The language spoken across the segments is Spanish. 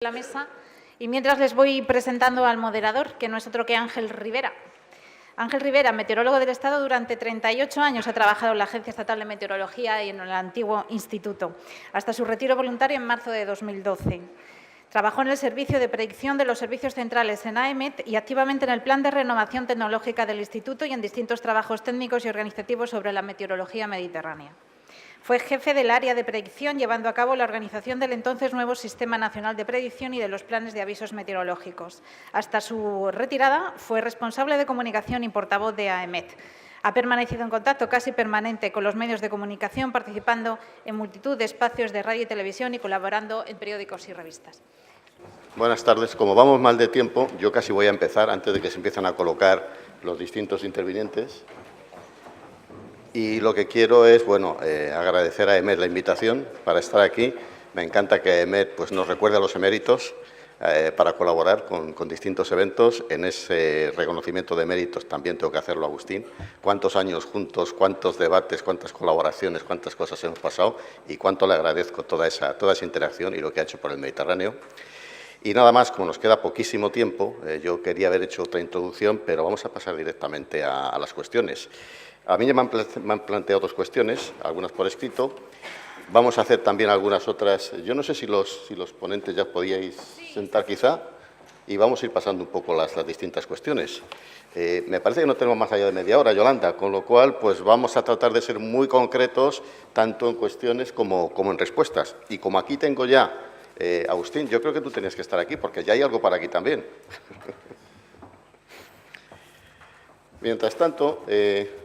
la mesa y mientras les voy presentando al moderador, que no es otro que Ángel Rivera. Ángel Rivera, meteorólogo del Estado, durante 38 años ha trabajado en la Agencia Estatal de Meteorología y en el antiguo instituto, hasta su retiro voluntario en marzo de 2012. Trabajó en el Servicio de Predicción de los Servicios Centrales en AEMET y activamente en el Plan de Renovación Tecnológica del Instituto y en distintos trabajos técnicos y organizativos sobre la meteorología mediterránea. Fue jefe del área de predicción, llevando a cabo la organización del entonces nuevo Sistema Nacional de Predicción y de los planes de avisos meteorológicos. Hasta su retirada fue responsable de comunicación y portavoz de AEMET. Ha permanecido en contacto casi permanente con los medios de comunicación, participando en multitud de espacios de radio y televisión y colaborando en periódicos y revistas. Buenas tardes. Como vamos mal de tiempo, yo casi voy a empezar antes de que se empiecen a colocar los distintos intervinientes. Y lo que quiero es, agradecer a AEMET la invitación para estar aquí. Me encanta que AEMET nos recuerde a los eméritos para colaborar con distintos eventos. En ese reconocimiento de méritos también tengo que hacerlo, Agustín. Cuántos años juntos, cuántos debates, cuántas colaboraciones, cuántas cosas hemos pasado y cuánto le agradezco toda esa interacción y lo que ha hecho por el Mediterráneo. Y nada más, como nos queda poquísimo tiempo, yo quería haber hecho otra introducción, pero vamos a pasar directamente a las cuestiones. A mí me han planteado dos cuestiones, algunas por escrito. Vamos a hacer también algunas otras. Yo no sé si los ponentes ya podíais sentar quizá y vamos a ir pasando un poco las distintas cuestiones. Me parece que no tenemos más allá de media hora, Yolanda, con lo cual vamos a tratar de ser muy concretos tanto en cuestiones como en respuestas. Y como aquí tengo ya, Agustín, yo creo que tú tenías que estar aquí porque ya hay algo para aquí también. Mientras tanto,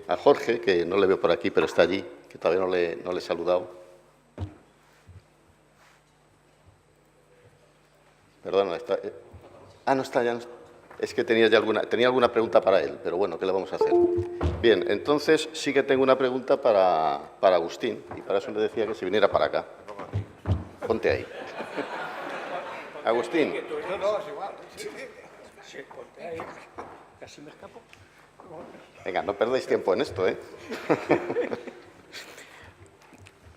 a Jorge, que no le veo por aquí, pero está allí, que todavía no le he saludado. Perdona, está. No está ya. Es que tenía alguna pregunta para él, pero bueno, ¿qué le vamos a hacer? Bien, entonces sí que tengo una pregunta para Agustín, y para eso le decía que se viniera para acá. Ponte ahí. Agustín. No, es igual. Sí, ponte ahí. Casi me escapo. Venga, no perdáis tiempo en esto, ¿eh?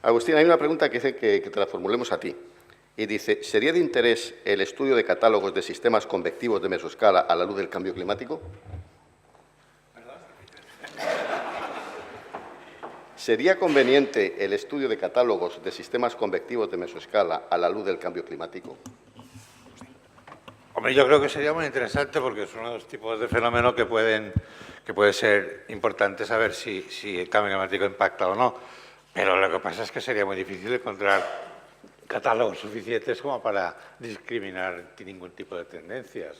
Agustín, hay una pregunta que dice que te la formulemos a ti. Y dice, ¿sería de interés el estudio de catálogos de sistemas convectivos de mesoescala a la luz del cambio climático? ¿Sería conveniente el estudio de catálogos de sistemas convectivos de mesoescala a la luz del cambio climático? Hombre, yo creo que sería muy interesante porque es uno de los tipos de fenómenos que puede ser importante saber si el cambio climático impacta o no. Pero lo que pasa es que sería muy difícil encontrar catálogos suficientes como para discriminar ningún tipo de tendencias.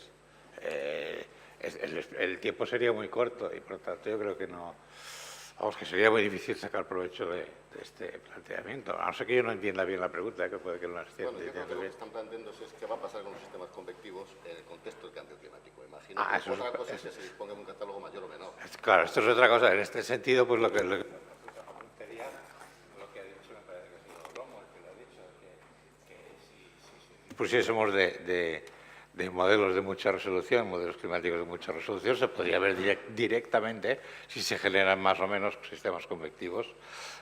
El tiempo sería muy corto y, por lo tanto, yo creo que no. Vamos, que sería muy difícil sacar provecho de este planteamiento. A no ser que yo no entienda bien la pregunta, que puede que no la entienda. Bueno, yo creo que lo que están planteando es qué va a pasar con los sistemas convectivos en el contexto del cambio climático. Imagino que otra cosa es que se disponga de un catálogo mayor o menor. Claro, esto es otra cosa. En este sentido, pues lo que ha dicho, me parece que ha sido Romo el que lo ha dicho, que si pusiésemos de modelos de mucha resolución, modelos climáticos de mucha resolución, se podría ver directamente si se generan más o menos sistemas convectivos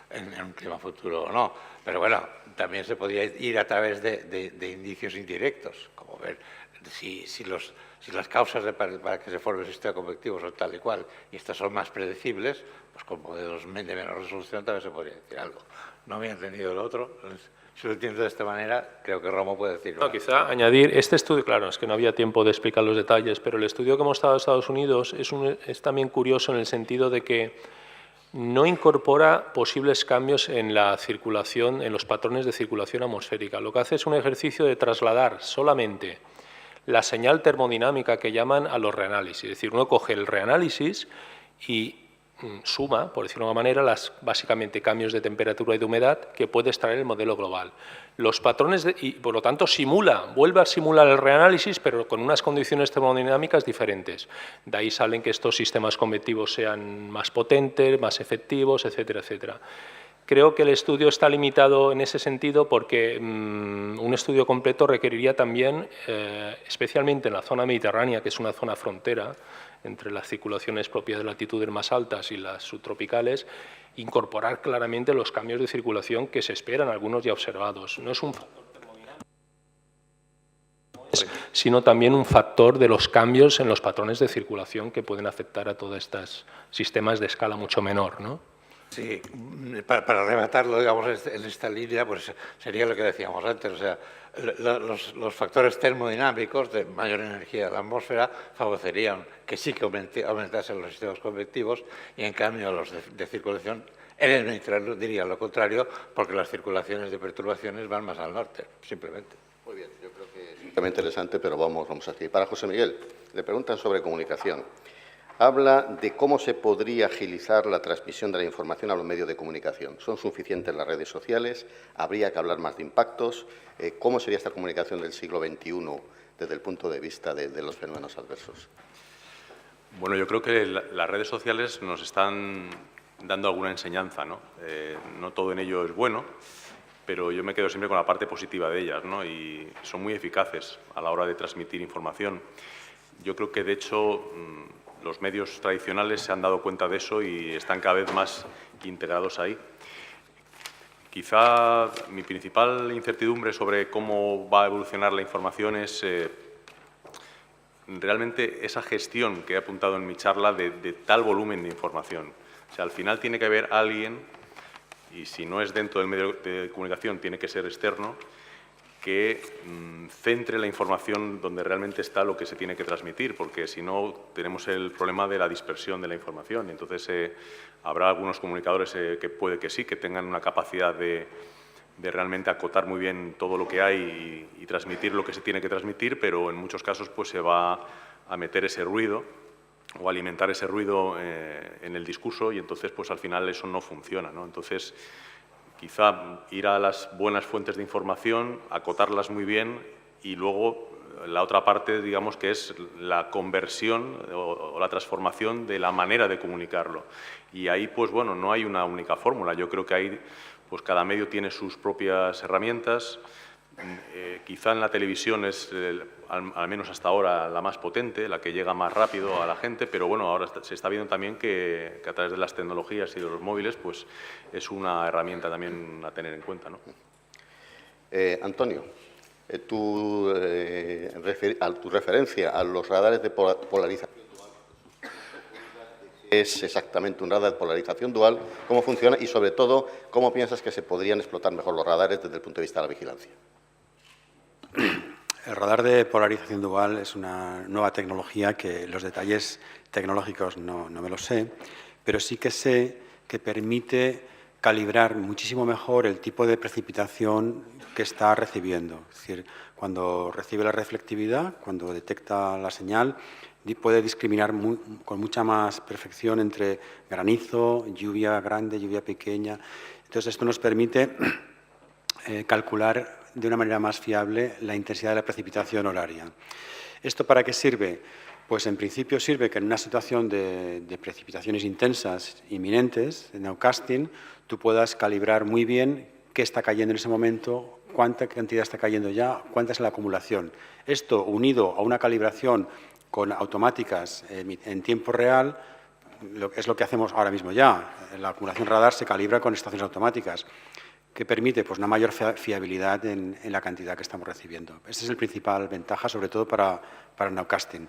en un clima futuro o no. Pero bueno, también se podría ir a través de indicios indirectos, como ver si las causas para que se forme un sistema convectivo son tal y cual, y estas son más predecibles, pues con modelos de menor resolución también se podría decir algo. No había entendido lo otro. Si lo entiendo de esta manera, creo que Romo puede decirlo. No, quizá añadir, este estudio, claro, es que no había tiempo de explicar los detalles, pero el estudio que hemos estado en Estados Unidos es también curioso en el sentido de que no incorpora posibles cambios en la circulación, en los patrones de circulación atmosférica. Lo que hace es un ejercicio de trasladar solamente la señal termodinámica que llaman a los reanálisis. Es decir, uno coge el reanálisis y suma, por decirlo de una manera, básicamente cambios de temperatura y de humedad que puede extraer el modelo global. Los patrones, y por lo tanto vuelve a simular el reanálisis, pero con unas condiciones termodinámicas diferentes. De ahí salen que estos sistemas convectivos sean más potentes, más efectivos, etcétera, etcétera. Creo que el estudio está limitado en ese sentido porque un estudio completo requeriría también, especialmente en la zona mediterránea, que es una zona frontera entre las circulaciones propias de latitudes más altas y las subtropicales, incorporar claramente los cambios de circulación que se esperan, algunos ya observados. No es un factor termodinámico. sino también un factor de los cambios en los patrones de circulación que pueden afectar a todos estos sistemas de escala mucho menor, ¿no? Sí, para rematarlo, digamos, en esta línea, pues sería lo que decíamos antes, o sea, los factores termodinámicos de mayor energía de la atmósfera favorecerían que sí que aumentasen los sistemas convectivos y, en cambio, los de circulación, en el Mediterráneo dirían lo contrario, porque las circulaciones de perturbaciones van más al norte, simplemente. Muy bien, yo creo que es un tema interesante, pero vamos aquí. Para José Miguel, le preguntan sobre comunicación. Habla de cómo se podría agilizar la transmisión de la información a los medios de comunicación. ¿Son suficientes las redes sociales? ¿Habría que hablar más de impactos? ¿Cómo sería esta comunicación del siglo XXI desde el punto de vista de los fenómenos adversos? Bueno, yo creo que las redes sociales nos están dando alguna enseñanza, ¿no? No todo en ello es bueno, pero yo me quedo siempre con la parte positiva de ellas, ¿no? Y son muy eficaces a la hora de transmitir información. Yo creo que, de hecho, los medios tradicionales se han dado cuenta de eso y están cada vez más integrados ahí. Quizá mi principal incertidumbre sobre cómo va a evolucionar la información es realmente esa gestión que he apuntado en mi charla de tal volumen de información. O sea, al final tiene que haber alguien, y si no es dentro del medio de comunicación, tiene que ser externo, que centre la información donde realmente está lo que se tiene que transmitir, porque si no tenemos el problema de la dispersión de la información. Entonces habrá algunos comunicadores que puede que sí, que tengan una capacidad de realmente acotar muy bien todo lo que hay y transmitir lo que se tiene que transmitir, pero en muchos casos pues se va a meter ese ruido o alimentar ese ruido en el discurso y entonces pues al final eso no funciona, ¿no? Entonces quizá ir a las buenas fuentes de información, acotarlas muy bien y luego la otra parte, digamos, que es la conversión o la transformación de la manera de comunicarlo. Y ahí, pues bueno, no hay una única fórmula. Yo creo que ahí, pues cada medio tiene sus propias herramientas. Quizá en la televisión es, al menos hasta ahora, la más potente, la que llega más rápido a la gente, pero bueno, ahora se está viendo también que a través de las tecnologías y de los móviles, pues es una herramienta también a tener en cuenta, ¿no? Antonio, tu referencia a los radares de polarización dual, ¿es exactamente un radar de polarización dual? ¿Cómo funciona? Y, sobre todo, ¿cómo piensas que se podrían explotar mejor los radares desde el punto de vista de la vigilancia? El radar de polarización dual es una nueva tecnología que los detalles tecnológicos no me los sé, pero sí que sé que permite calibrar muchísimo mejor el tipo de precipitación que está recibiendo. Es decir, cuando recibe la reflectividad, cuando detecta la señal, puede discriminar con mucha más perfección entre granizo, lluvia grande, lluvia pequeña. Entonces, esto nos permite calcular de una manera más fiable la intensidad de la precipitación horaria. ¿Esto para qué sirve? Pues en principio sirve que en una situación de precipitaciones intensas, inminentes, de nowcasting, tú puedas calibrar muy bien qué está cayendo en ese momento, cuánta cantidad está cayendo ya, cuánta es la acumulación. Esto, unido a una calibración con automáticas en tiempo real, es lo que hacemos ahora mismo ya. La acumulación radar se calibra con estaciones automáticas, que permite pues, una mayor fiabilidad en la cantidad que estamos recibiendo. Esa es la principal ventaja, sobre todo para el nowcasting.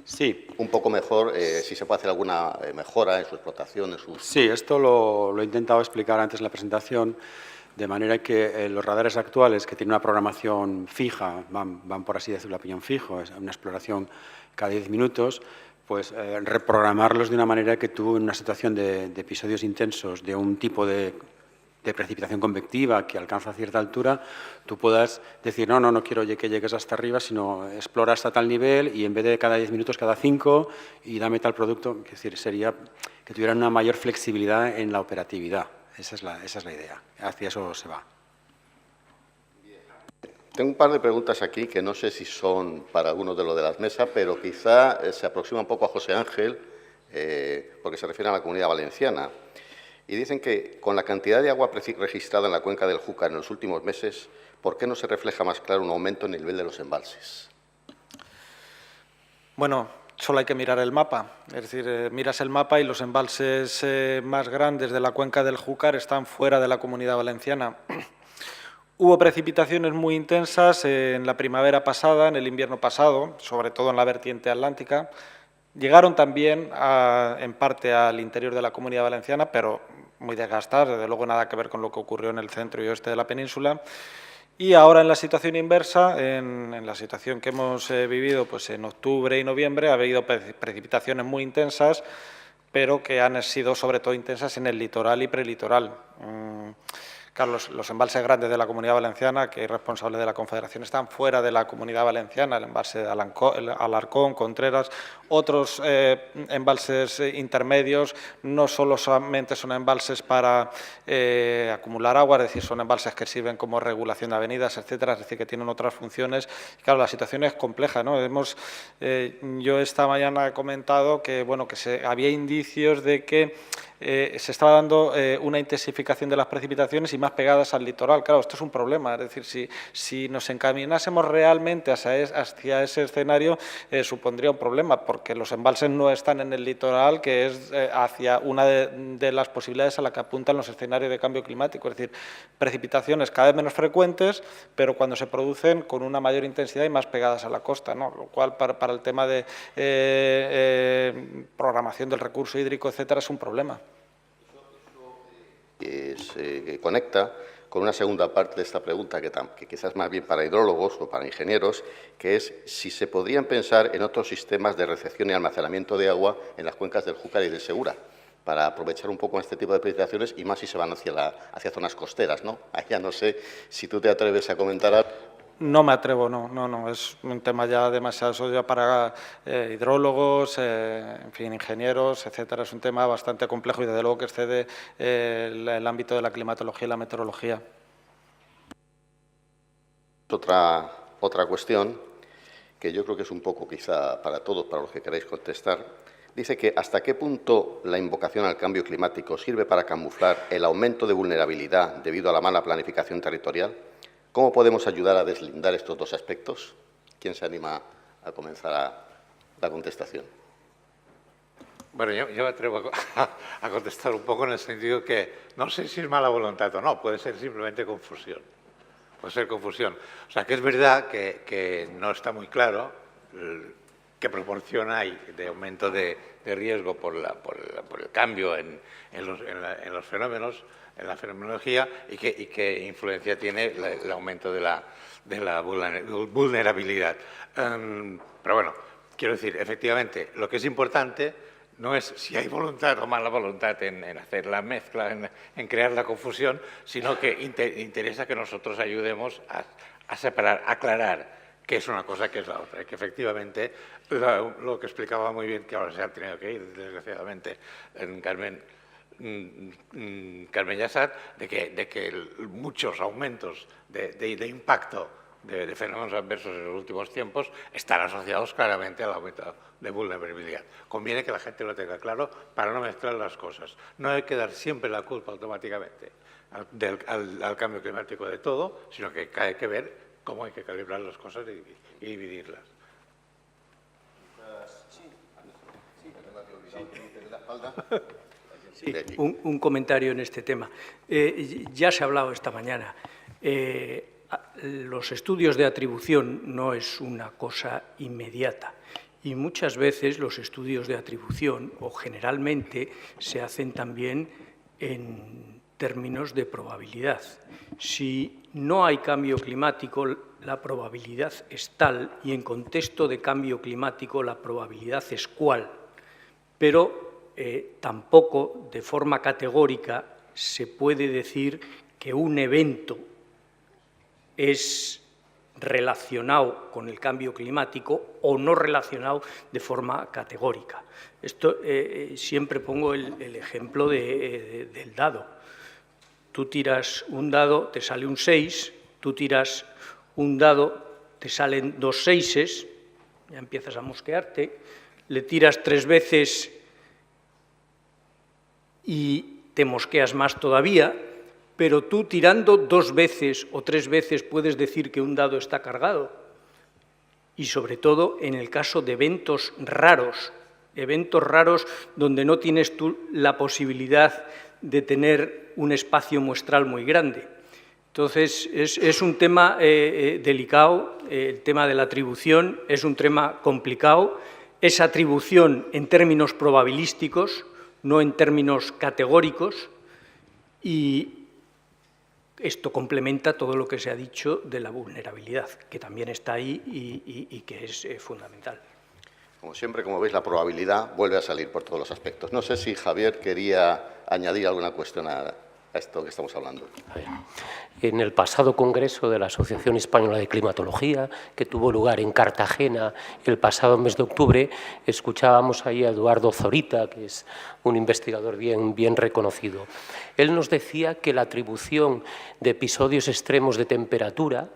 Sí. Un poco mejor, si se puede hacer alguna mejora en su explotación, en sus... Sí, esto lo he intentado explicar antes en la presentación, de manera que los radares actuales, que tienen una programación fija, van por así decirlo a piñón fijo, es una exploración cada 10 minutos, pues reprogramarlos de una manera que tú en una situación de episodios intensos de un tipo de precipitación convectiva que alcanza cierta altura, tú puedas decir, no quiero que llegues hasta arriba, sino explora hasta tal nivel y en vez de cada 10 minutos, cada 5 y dame tal producto. Es decir, sería que tuvieran una mayor flexibilidad en la operatividad. Esa es la idea. Hacia eso se va. Tengo un par de preguntas aquí que no sé si son para algunos de los de las mesas, pero quizá se aproxima un poco a José Ángel, porque se refiere a la Comunidad Valenciana. Y dicen que con la cantidad de agua registrada en la cuenca del Júcar en los últimos meses, ¿por qué no se refleja más claro un aumento en el nivel de los embalses? Bueno, solo hay que mirar el mapa. Es decir, miras el mapa y los embalses más grandes de la cuenca del Júcar están fuera de la Comunidad Valenciana. Hubo precipitaciones muy intensas en la primavera pasada, en el invierno pasado, sobre todo en la vertiente atlántica. Llegaron también en parte al interior de la Comunidad Valenciana, pero muy desgastadas, desde luego nada que ver con lo que ocurrió en el centro y oeste de la península. Y ahora en la situación inversa, en la situación que hemos vivido pues en octubre y noviembre, ha habido precipitaciones muy intensas, pero que han sido sobre todo intensas en el litoral y prelitoral. Claro, los embalses grandes de la Comunidad Valenciana, que es responsable de la Confederación, están fuera de la Comunidad Valenciana, el embalse de Alarcón, Contreras, otros embalses intermedios, no solamente son embalses para acumular agua, es decir, son embalses que sirven como regulación de avenidas, etcétera, es decir, que tienen otras funciones. Claro, la situación es compleja, ¿no? Yo esta mañana he comentado que, bueno, que había indicios de que se estaba dando una intensificación de las precipitaciones y más pegadas al litoral. Claro, esto es un problema, es decir, si nos encaminásemos realmente hacia ese escenario, supondría un problema, porque los embalses no están en el litoral, que es hacia una de las posibilidades a la que apuntan los escenarios de cambio climático, es decir, precipitaciones cada vez menos frecuentes, pero cuando se producen con una mayor intensidad y más pegadas a la costa, ¿no? Lo cual para el tema de programación del recurso hídrico, etcétera, es un problema. Se conecta con una segunda parte de esta pregunta, que quizás más bien para hidrólogos o para ingenieros, que es si se podrían pensar en otros sistemas de recepción y almacenamiento de agua en las cuencas del Júcar y del Segura, para aprovechar un poco este tipo de precipitaciones y más si se van hacia zonas costeras, ¿no? Allá no sé si tú te atreves a comentar algo. No me atrevo, no, es un tema ya demasiado ya para hidrólogos, en fin, ingenieros, etcétera. Es un tema bastante complejo y desde luego que excede el ámbito de la climatología y la meteorología. Otra cuestión que yo creo que es un poco quizá para todos, para los que queráis contestar, dice que hasta qué punto la invocación al cambio climático sirve para camuflar el aumento de vulnerabilidad debido a la mala planificación territorial. ¿Cómo podemos ayudar a deslindar estos dos aspectos? ¿Quién se anima a comenzar la contestación? Bueno, yo me atrevo a contestar un poco en el sentido que no sé si es mala voluntad o no, puede ser simplemente confusión. Puede ser confusión. O sea, que es verdad que no está muy claro qué proporción hay de aumento de riesgo por el cambio en los fenómenos, en la fenomenología, y qué influencia tiene el aumento de la vulnerabilidad. Pero bueno, quiero decir, efectivamente, lo que es importante no es si hay voluntad o mala voluntad en hacer la mezcla, en crear la confusión, sino que interesa que nosotros ayudemos a separar, a aclarar qué es una cosa, qué es la otra. Y que efectivamente, lo que explicaba muy bien, que ahora se ha tenido que ir, desgraciadamente, en Carmen Yassat, de que muchos aumentos de impacto de fenómenos adversos en los últimos tiempos están asociados claramente al aumento de vulnerabilidad. Conviene que la gente lo tenga claro para no mezclar las cosas. No hay que dar siempre la culpa automáticamente al cambio climático de todo, sino que hay que ver cómo hay que calibrar las cosas y dividirlas. Sí, un comentario en este tema. Ya se ha hablado esta mañana. Los estudios de atribución no es una cosa inmediata y muchas veces los estudios de atribución, o generalmente, se hacen también en términos de probabilidad. Si no hay cambio climático, la probabilidad es tal, y en contexto de cambio climático la probabilidad es cual, pero tampoco de forma categórica se puede decir que un evento es relacionado con el cambio climático o no relacionado de forma categórica. Esto siempre pongo el ejemplo del dado. Tú tiras un dado, te sale un 6, tú tiras un dado, te salen 2 6s, ya empiezas a mosquearte, le tiras 3 veces y te mosqueas más todavía, pero tú tirando 2 veces o 3 veces puedes decir que un dado está cargado. y sobre todo en el caso de eventos raros donde no tienes tú la posibilidad de tener un espacio muestral muy grande. Entonces, es un tema delicado, el tema de la atribución es un tema complicado. Es atribución en términos probabilísticos, no en términos categóricos, y esto complementa todo lo que se ha dicho de la vulnerabilidad, que también está ahí y que es fundamental. Como siempre, como veis, la probabilidad vuelve a salir por todos los aspectos. No sé si Javier quería añadir alguna cuestión a esto que estamos hablando. En el pasado congreso de la Asociación Española de Climatología, que tuvo lugar en Cartagena el pasado mes de octubre, escuchábamos ahí a Eduardo Zorita, que es un investigador bien reconocido. Él nos decía que la atribución de episodios extremos de temperatura,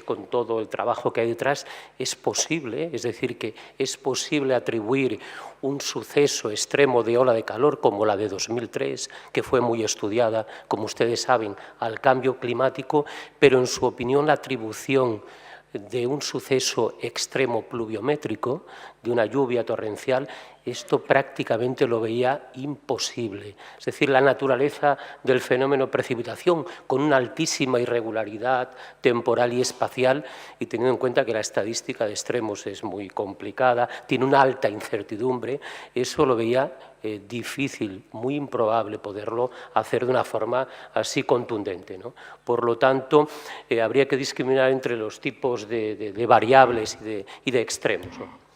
con todo el trabajo que hay detrás, es posible, es decir, que es posible atribuir un suceso extremo de ola de calor como la de 2003, que fue muy estudiada, como ustedes saben, al cambio climático, pero en su opinión la atribución de un suceso extremo pluviométrico, de una lluvia torrencial, esto prácticamente lo veía imposible. Es decir, la naturaleza del fenómeno precipitación, con una altísima irregularidad temporal y espacial, y teniendo en cuenta que la estadística de extremos es muy complicada, tiene una alta incertidumbre, eso lo veía difícil, muy improbable poderlo hacer de una forma así contundente, ¿no? Por lo tanto, habría que discriminar entre los tipos de variables y de extremos, ¿no?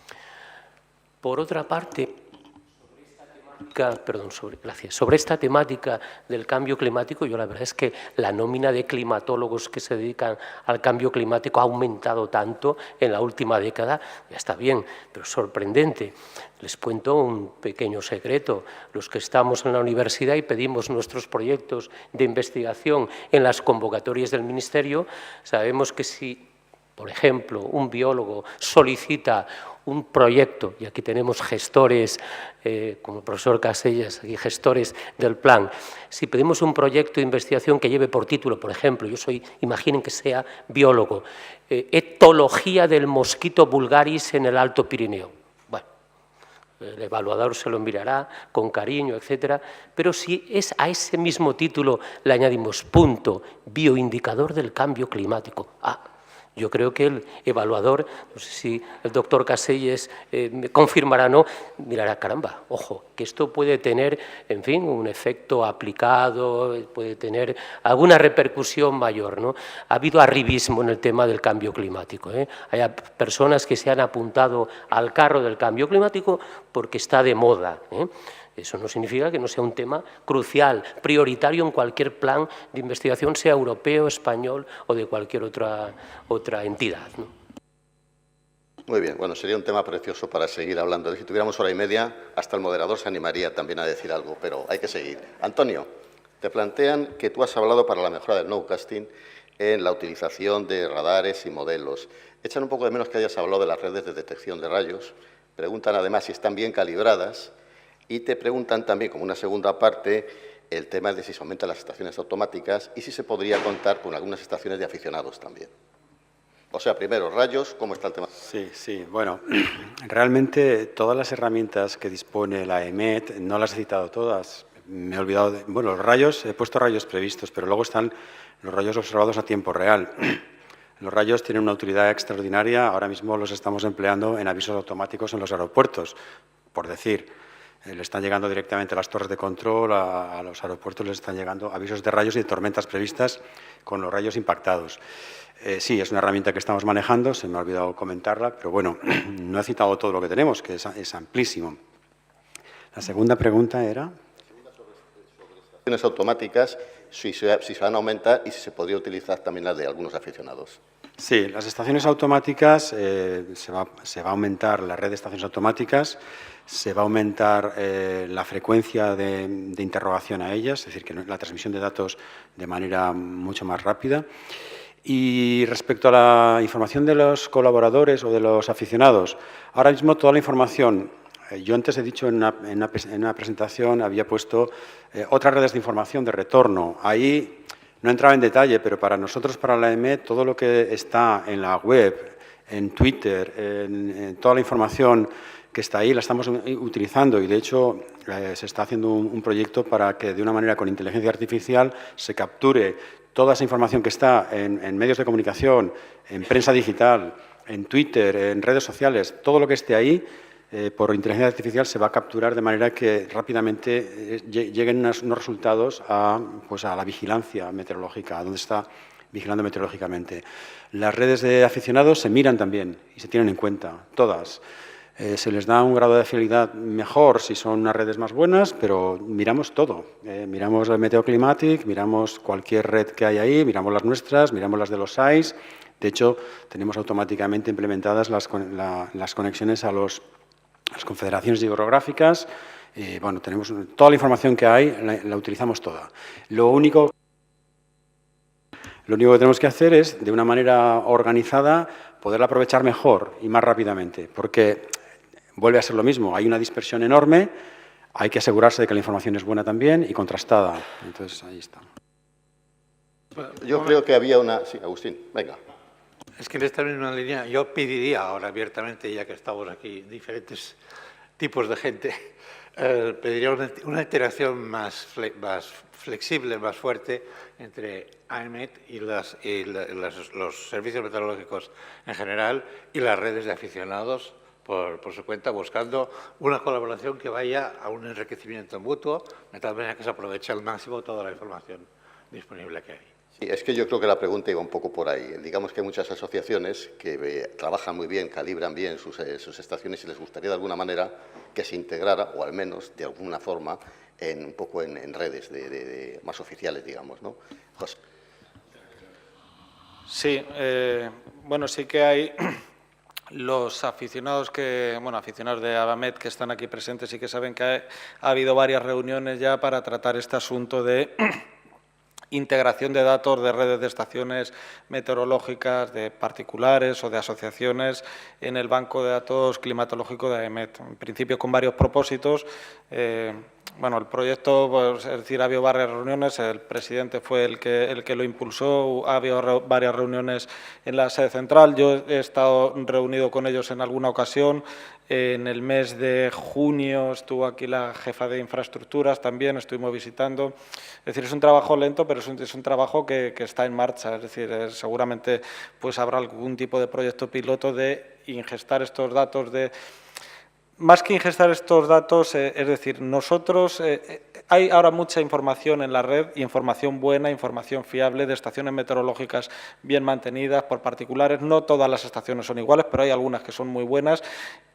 Por otra parte, sobre esta temática del cambio climático, yo la verdad es que la nómina de climatólogos que se dedican al cambio climático ha aumentado tanto en la última década, ya está bien, pero es sorprendente. Les cuento un pequeño secreto. Los que estamos en la universidad y pedimos nuestros proyectos de investigación en las convocatorias del Ministerio, sabemos que si, por ejemplo, un biólogo solicita un proyecto, y aquí tenemos gestores, como el profesor Casellas, y gestores del plan, si pedimos un proyecto de investigación que lleve por título, por ejemplo, imaginen que sea biólogo, etología del mosquito vulgaris en el Alto Pirineo. Bueno, el evaluador se lo mirará con cariño, etcétera, pero si es a ese mismo título le añadimos punto, bioindicador del cambio climático, yo creo que el evaluador, no sé si el doctor Casellas me confirmará o no, mirará, caramba, ojo, que esto puede tener, en fin, un efecto aplicado, puede tener alguna repercusión mayor, ¿no? Ha habido arribismo en el tema del cambio climático, ¿eh? Hay personas que se han apuntado al carro del cambio climático porque está de moda, ¿eh? Eso no significa que no sea un tema crucial, prioritario en cualquier plan de investigación, sea europeo, español o de cualquier otra entidad, ¿no? Muy bien, bueno, sería un tema precioso para seguir hablando. Si tuviéramos hora y media, hasta el moderador se animaría también a decir algo, pero hay que seguir. Antonio, te plantean que tú has hablado para la mejora del nowcasting en la utilización de radares y modelos. Echan un poco de menos que hayas hablado de las redes de detección de rayos. Preguntan además si están bien calibradas. Y te preguntan también, como una segunda parte, el tema de si se aumentan las estaciones automáticas y si se podría contar con algunas estaciones de aficionados también. O sea, primero, rayos, ¿cómo está el tema? Sí, bueno, realmente todas las herramientas que dispone la EMET, no las he citado todas, me he olvidado de... Bueno, los rayos, he puesto rayos previstos, pero luego están los rayos observados a tiempo real. Los rayos tienen una utilidad extraordinaria, ahora mismo los estamos empleando en avisos automáticos en los aeropuertos, por decir. Le están llegando directamente a las torres de control, a los aeropuertos les están llegando avisos de rayos y de tormentas previstas con los rayos impactados. Sí, es una herramienta que estamos manejando, se me ha olvidado comentarla, pero bueno, no he citado todo lo que tenemos, que es amplísimo. La segunda pregunta era... Sobre estaciones automáticas, si se van a aumentar y si se podría utilizar también las de algunos aficionados. Sí, las estaciones automáticas, se va a aumentar la red de estaciones automáticas, se va a aumentar la frecuencia de interrogación a ellas, es decir, que la transmisión de datos de manera mucho más rápida. Y respecto a la información de los colaboradores o de los aficionados, ahora mismo toda la información, yo antes he dicho en una presentación, había puesto otras redes de información de retorno. Ahí no entraba en detalle, pero para nosotros, para la EMET, todo lo que está en la web, en Twitter, en toda la información que está ahí, la estamos utilizando y, de hecho, se está haciendo un proyecto para que, de una manera con inteligencia artificial, se capture toda esa información que está en medios de comunicación, en prensa digital, en Twitter, en redes sociales, todo lo que esté ahí, por inteligencia artificial se va a capturar de manera que rápidamente lleguen unos resultados pues a la vigilancia meteorológica, a donde está vigilando meteorológicamente. Las redes de aficionados se miran también y se tienen en cuenta, todas. Se les da un grado de fiabilidad mejor si son unas redes más buenas, pero miramos todo. Miramos el Meteoclimatic, miramos cualquier red que hay ahí, miramos las nuestras, miramos las de los SAIS. De hecho, tenemos automáticamente implementadas las conexiones a las confederaciones hidrográficas. Bueno, tenemos toda la información que hay, la utilizamos toda. Lo único que tenemos que hacer es, de una manera organizada, poderla aprovechar mejor y más rápidamente, porque vuelve a ser lo mismo, hay una dispersión enorme, hay que asegurarse de que la información es buena también y contrastada. Entonces, ahí está. Yo creo que había una... Sí, Agustín, venga. Es que en esta misma línea yo pediría ahora abiertamente, ya que estamos aquí diferentes tipos de gente, pediría una interacción más flexible, más fuerte entre AEMET y los servicios meteorológicos en general y las redes de aficionados por su cuenta, buscando una colaboración que vaya a un enriquecimiento mutuo, de tal manera que se aproveche al máximo toda la información disponible que hay. Sí, es que yo creo que la pregunta iba un poco por ahí. Digamos que hay muchas asociaciones que trabajan muy bien, calibran bien sus estaciones y les gustaría de alguna manera que se integrara, o al menos de alguna forma, un poco en redes más oficiales, digamos, ¿no? José. Sí, bueno, sí que hay los aficionados aficionados de ABAMET que están aquí presentes y que saben que ha habido varias reuniones ya para tratar este asunto de integración de datos de redes de estaciones meteorológicas de particulares o de asociaciones en el banco de datos climatológico de AEMET. En principio con varios propósitos. El proyecto, pues, es decir, ha habido varias reuniones, el presidente fue el que lo impulsó, ha habido varias reuniones en la sede central, yo he estado reunido con ellos en alguna ocasión. En el mes de junio estuvo aquí la jefa de infraestructuras también, estuvimos visitando. Es decir, es un trabajo lento, pero es un trabajo que está en marcha. Es decir, seguramente pues habrá algún tipo de proyecto piloto de ingestar estos datos Más que ingestar estos datos, es decir, nosotros, hay ahora mucha información en la red, información buena, información fiable de estaciones meteorológicas bien mantenidas por particulares. No todas las estaciones son iguales, pero hay algunas que son muy buenas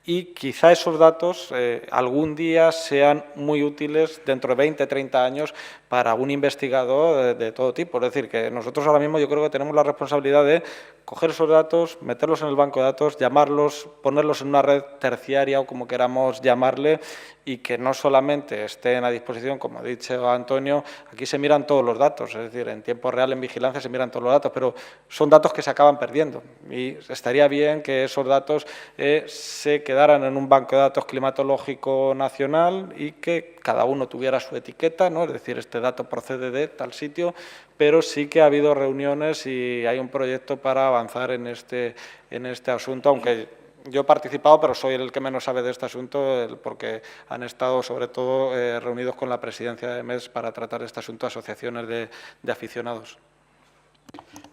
y quizá esos datos algún día sean muy útiles dentro de 20, 30 años para un investigador de todo tipo. Es decir, que nosotros ahora mismo yo creo que tenemos la responsabilidad de coger esos datos, meterlos en el banco de datos, llamarlos, ponerlos en una red terciaria o como queramos llamarle, y que no solamente estén a disposición, como ha dicho Antonio, aquí se miran todos los datos, es decir, en tiempo real, en vigilancia, se miran todos los datos, pero son datos que se acaban perdiendo y estaría bien que esos datos se quedaran en un banco de datos climatológico nacional y que cada uno tuviera su etiqueta, ¿no? Es decir, este dato procede de tal sitio, pero sí que ha habido reuniones y hay un proyecto para avanzar en este asunto, aunque yo he participado, pero soy el que menos sabe de este asunto, porque han estado, sobre todo, reunidos con la presidencia de MES para tratar este asunto, asociaciones de aficionados.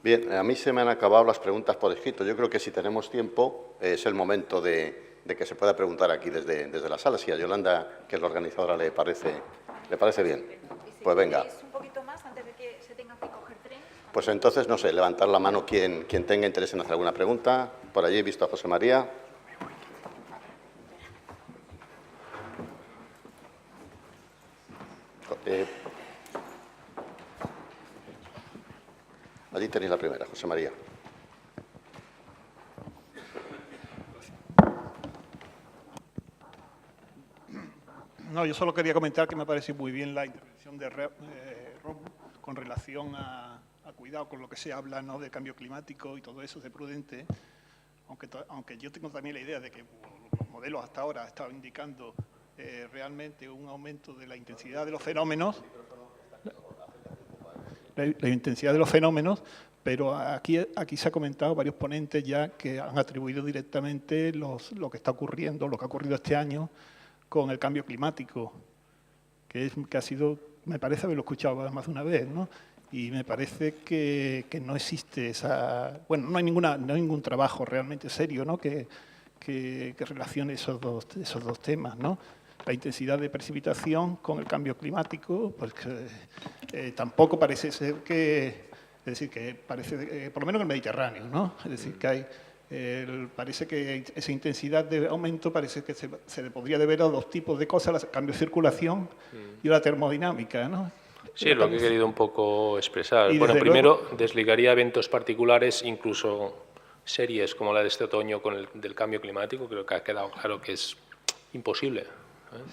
Bien, a mí se me han acabado las preguntas por escrito. Yo creo que si tenemos tiempo es el momento de que se pueda preguntar aquí desde la sala. Si a Yolanda, que es la organizadora, le parece bien. Pues venga. Pues entonces, no sé, levantar la mano quien tenga interés en hacer alguna pregunta. Por allí he visto a José María. Allí tenéis la primera, José María. No, yo solo quería comentar que me parece muy bien la intervención de Rob con relación a cuidado con lo que se habla, ¿no?, de cambio climático y todo eso, de prudente, aunque yo tengo también la idea de que los modelos hasta ahora han estado indicando realmente un aumento de la intensidad de los fenómenos, Pero aquí se ha comentado varios ponentes ya que han atribuido directamente lo que está ocurriendo, lo que ha ocurrido este año con el cambio climático, que ha sido, me parece haberlo escuchado más de una vez, ¿no? Y me parece que no existe esa... Bueno, no hay ningún trabajo realmente serio, ¿no?, que relacione esos dos temas, ¿no? La intensidad de precipitación con el cambio climático, pues tampoco parece ser que... Es decir, que parece, por lo menos en el Mediterráneo, ¿no? Es decir, que hay, parece que esa intensidad de aumento parece que se le podría deber a dos tipos de cosas, el cambio de circulación y la termodinámica, ¿no? Sí, lo que he querido un poco expresar. Bueno, primero desligaría eventos particulares, incluso series como la de este otoño con del cambio climático. Creo que ha quedado claro que es imposible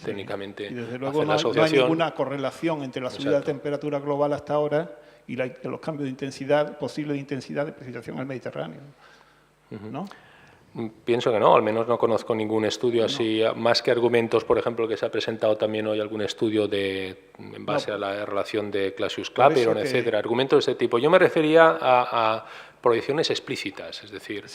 técnicamente y desde luego hacer no hay ninguna correlación entre la subida de temperatura global hasta ahora y los cambios de intensidad, posible de intensidad de precipitación en el Mediterráneo, ¿no? Pienso que no, al menos no conozco ningún estudio así, más que argumentos, por ejemplo, que se ha presentado también hoy algún estudio en base a la relación de Clausius-Clapeyron, etcétera, argumentos de ese tipo. Yo me refería a proyecciones explícitas, es decir,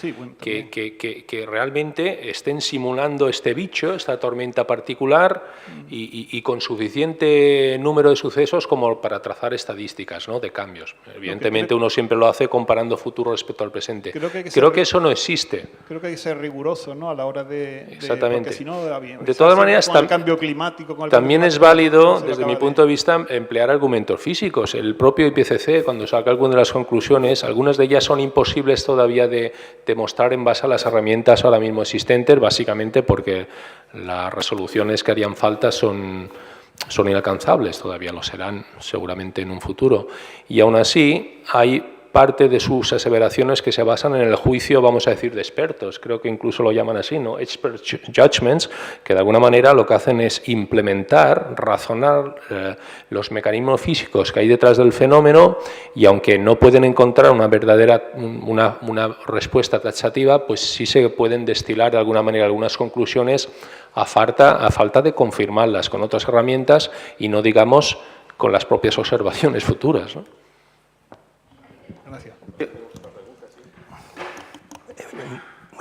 que realmente estén simulando este bicho, esta tormenta particular y con suficiente número de sucesos como para trazar estadísticas, ¿no?, de cambios. Evidentemente uno siempre lo hace comparando futuro respecto al presente. Creo que eso no existe. Creo que hay que ser riguroso, ¿no?, a la hora de exactamente. Porque si no, de todas maneras, con el cambio climático, también es válido, desde mi punto de vista, emplear argumentos físicos. El propio IPCC, cuando saca algunas de las conclusiones, algunas de ellas son imposibles todavía de demostrar en base a las herramientas ahora mismo existentes, básicamente porque las resoluciones que harían falta son inalcanzables, todavía lo serán seguramente en un futuro. Y aún así hay parte de sus aseveraciones que se basan en el juicio, vamos a decir, de expertos. Creo que incluso lo llaman así, ¿no?, expert judgments, que de alguna manera lo que hacen es implementar, razonar los mecanismos físicos que hay detrás del fenómeno, y aunque no pueden encontrar una verdadera una respuesta taxativa, pues sí se pueden destilar de alguna manera algunas conclusiones a falta de confirmarlas con otras herramientas y no, digamos, con las propias observaciones futuras, ¿no? Gracias.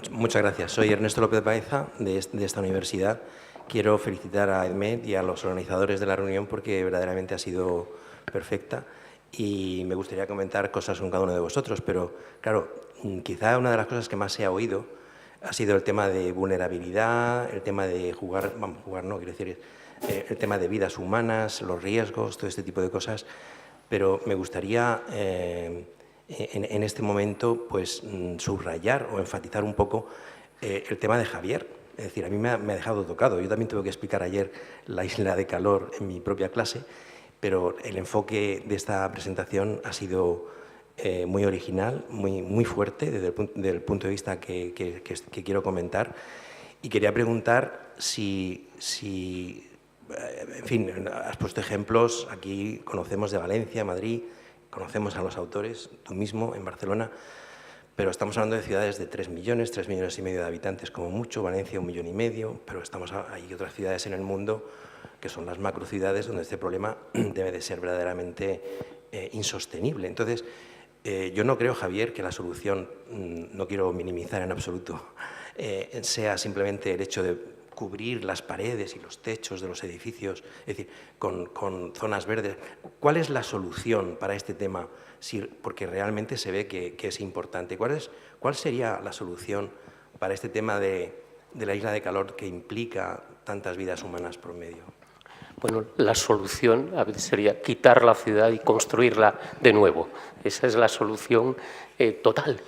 Muchas gracias. Soy Ernesto López Baeza, de esta universidad. Quiero felicitar a EDMED y a los organizadores de la reunión porque verdaderamente ha sido perfecta y me gustaría comentar cosas con cada uno de vosotros, pero claro, quizá una de las cosas que más se ha oído ha sido el tema de vulnerabilidad, el tema de jugar no, quiero decir, el tema de vidas humanas, los riesgos, todo este tipo de cosas, pero me gustaría en este momento pues subrayar o enfatizar un poco el tema de Javier. Es decir, a mí me ha dejado tocado. Yo también tuve que explicar ayer la isla de calor en mi propia clase, pero el enfoque de esta presentación ha sido muy original, muy fuerte desde el punto de vista que quiero comentar. Y quería preguntar si en fin, has puesto ejemplos, aquí conocemos de Valencia, Madrid, conocemos a los autores, tú mismo, en Barcelona, pero estamos hablando de ciudades de 3 millones y medio de habitantes como mucho, Valencia 1,5 millones, pero hay otras ciudades en el mundo que son las macrociudades donde este problema debe de ser verdaderamente insostenible. Entonces, yo no creo, Javier, que la solución, no quiero minimizar en absoluto, sea simplemente el hecho de cubrir las paredes y los techos de los edificios, es decir, con zonas verdes. ¿Cuál es la solución para este tema? Porque realmente se ve que es importante. ¿Cuál sería la solución para este tema de la isla de calor que implica tantas vidas humanas por medio? Bueno, la solución a veces sería quitar la ciudad y construirla de nuevo. Esa es la solución total,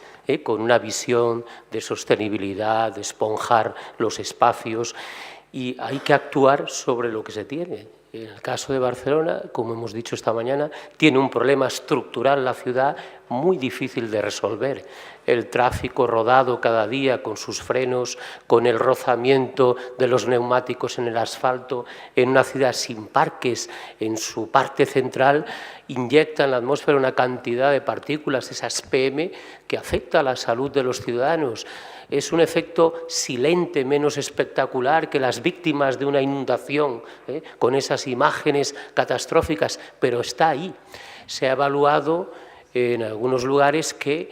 con una visión de sostenibilidad, de esponjar los espacios, y hay que actuar sobre lo que se tiene. En el caso de Barcelona, como hemos dicho esta mañana, tiene un problema estructural la ciudad muy difícil de resolver. El tráfico rodado cada día con sus frenos, con el rozamiento de los neumáticos en el asfalto, en una ciudad sin parques, en su parte central, inyecta en la atmósfera una cantidad de partículas, esas PM, que afecta a la salud de los ciudadanos. Es un efecto silente, menos espectacular que las víctimas de una inundación, con esas imágenes catastróficas, pero está ahí. Se ha evaluado en algunos lugares que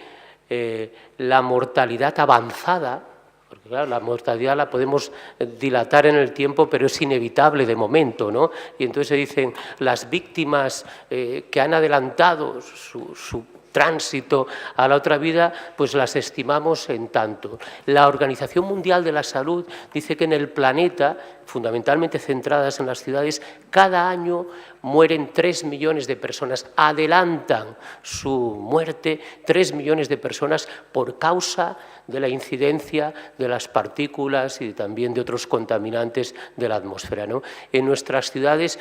la mortalidad avanzada, porque claro, la mortalidad la podemos dilatar en el tiempo, pero es inevitable de momento, ¿no? Y entonces se dicen las víctimas que han adelantado su tránsito a la otra vida, pues las estimamos en tanto. La Organización Mundial de la Salud dice que en el planeta, fundamentalmente centradas en las ciudades, cada año mueren 3 millones de personas, adelantan su muerte 3 millones de personas por causa de la incidencia de las partículas y también de otros contaminantes de la atmósfera, ¿no? En nuestras ciudades